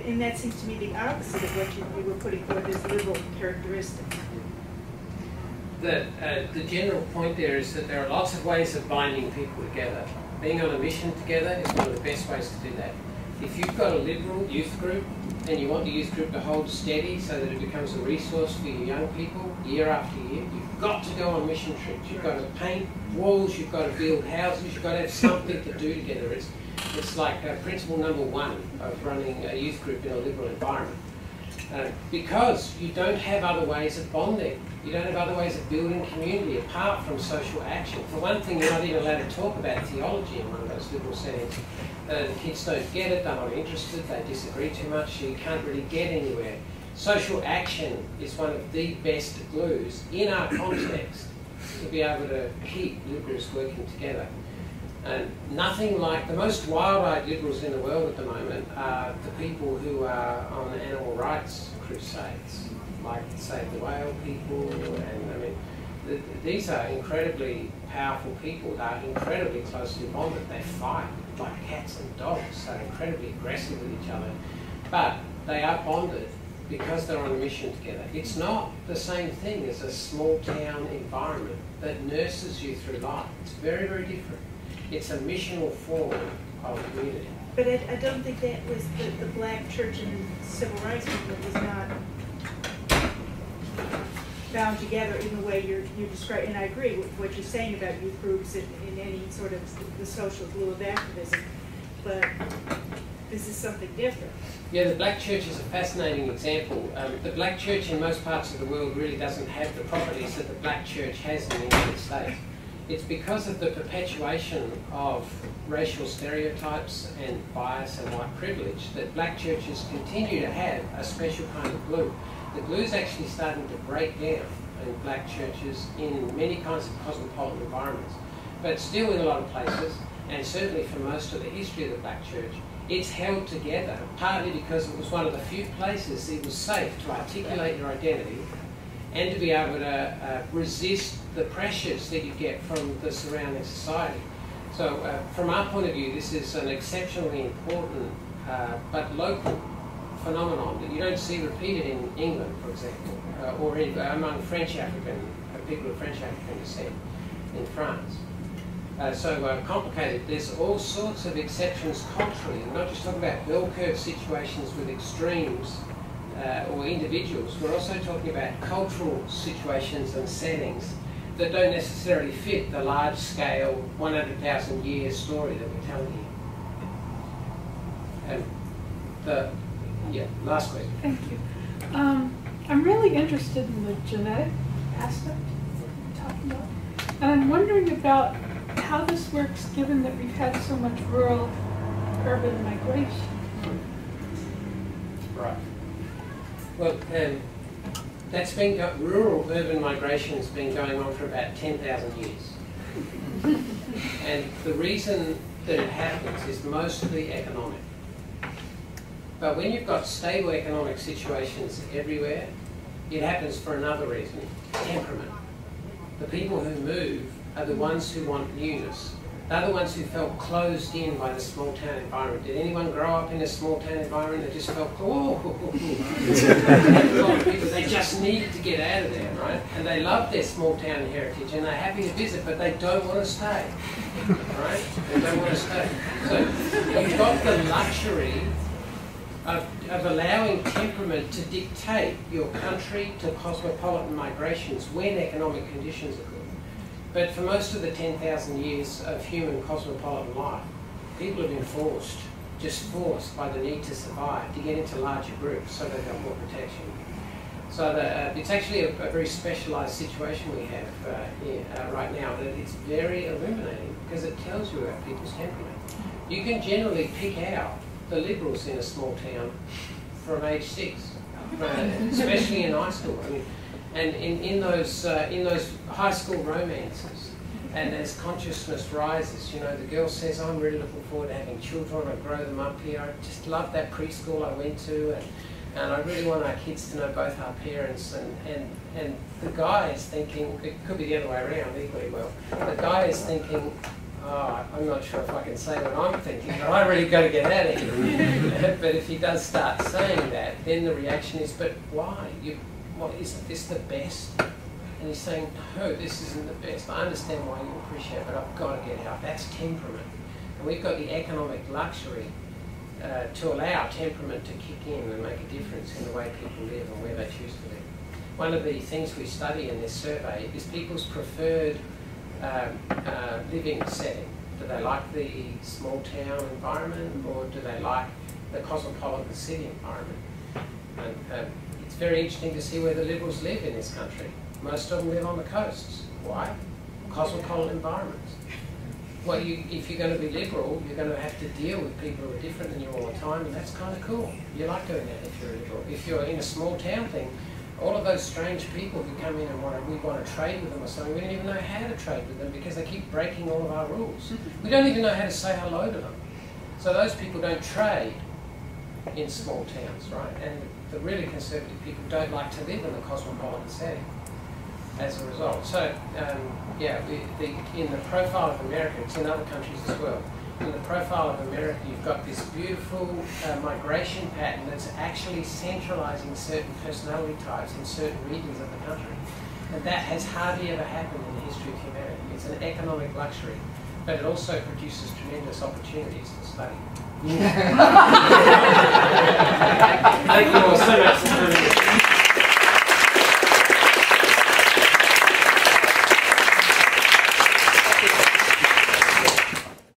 And that seems to me the opposite of what you were putting forth as liberal characteristics. The general point there is that there are lots of ways of binding people together. Being on a mission together is one of the best ways to do that. If you've got a liberal youth group and you want the youth group to hold steady so that it becomes a resource for your young people year after year, you've got to go on mission trips. You've got to paint walls, you've got to build houses, you've got to have something to do together. It's like principle number one of running a youth group in a liberal environment. Because you don't have other ways of bonding. You don't have other ways of building community apart from social action. For one thing, you're not even allowed to talk about theology in one of those liberal settings. The kids don't get it, they're not interested, they disagree too much, so you can't really get anywhere. Social action is one of the best glues in our context to be able to keep liberals working together. And nothing like the most wild-eyed liberals in the world at the moment are the people who are on animal rights crusades, like Save the Whale people, and I mean, these are incredibly powerful people. They're incredibly closely bonded. They fight like cats and dogs. They're incredibly aggressive with each other, but they are bonded because they're on a mission together. It's not the same thing as a small town environment that nurses you through life. It's very, very different. It's a missional form of community. But I don't think that was the black church and civil rights movement was not bound together in the way you're describing. And I agree with what you're saying about youth groups and in any sort of the social glue of activism. But this is something different. Yeah, the black church is a fascinating example. The black church in most parts of the world really doesn't have the properties that the black church has in the United States. It's because of the perpetuation of racial stereotypes and bias and white privilege that black churches continue to have a special kind of glue. The glue is actually starting to break down in black churches in many kinds of cosmopolitan environments. But still in a lot of places, and certainly for most of the history of the black church, it's held together, partly because it was one of the few places it was safe to articulate your identity and to be able to resist the pressures that you get from the surrounding society. So from our point of view, this is an exceptionally important but local phenomenon that you don't see repeated in England, for example, or among French African, people of French African descent in France. So complicated. There's all sorts of exceptions culturally. We're not just talking about bell curve situations with extremes or individuals. We're also talking about cultural situations and settings that don't necessarily fit the large-scale 100,000 year story that we're telling you. And last question. Thank you. I'm really interested in the genetic aspect of what you're talking about. And I'm wondering about how this works given that we've had so much rural-urban migration. Right. Well, that's been rural-urban migration has been going on for about 10,000 years. And the reason that it happens is mostly economic. But when you've got stable economic situations everywhere, it happens for another reason, temperament. The people who move are the ones who want newness. They're the ones who felt closed in by the small town environment. Did anyone grow up in a small town environment that just felt, they just needed to get out of there, right? And they love their small town heritage and they're happy to visit, but they don't want to stay, right? They don't want to stay. So you've got the luxury of allowing temperament to dictate your country to cosmopolitan migrations when economic conditions are good. But for most of the 10,000 years of human cosmopolitan life, people have been forced, just forced by the need to survive, to get into larger groups so they've got more protection. So it's actually a very specialised situation we have here right now that it's very illuminating because it tells you about people's temperament. You can generally pick out the liberals in a small town from age 6, especially in high school. I mean, and in those high school romances, and as consciousness rises, you know, the girl says, I'm really looking forward to having children, I grow them up here, I just love that preschool I went to, and I really want our kids to know both our parents, and the guy is thinking, it could be the other way around equally well, the guy is thinking, oh, I'm not sure if I can say what I'm thinking, but I really got to get out of here. But if he does start saying that, then the reaction is, but why? What, isn't this the best? And he's saying, no, this isn't the best. I understand why you appreciate it, but I've got to get out. That's temperament. And we've got the economic luxury to allow temperament to kick in and make a difference in the way people live and where they choose to live. One of the things we study in this survey is people's preferred living setting. Do they like the small town environment, or do they like the cosmopolitan city environment? And it's very interesting to see where the Liberals live in this country. Most of them live on the coasts. Why? Cosmopolitan environments. Well, if you're going to be Liberal, you're going to have to deal with people who are different than you all the time, and that's kind of cool. You like doing that if you're a Liberal. If you're in a small town thing, all of those strange people who come in and we want to trade with them or something, we don't even know how to trade with them because they keep breaking all of our rules. We don't even know how to say hello to them. So those people don't trade in small towns, right? And the really conservative people don't like to live in the cosmopolitan setting as a result. So, in the profile of America, it's in other countries as well. In the profile of America, you've got this beautiful migration pattern that's actually centralizing certain personality types in certain regions of the country. And that has hardly ever happened in the history of humanity. It's an economic luxury, but it also produces tremendous opportunities to study. Thank you all so much.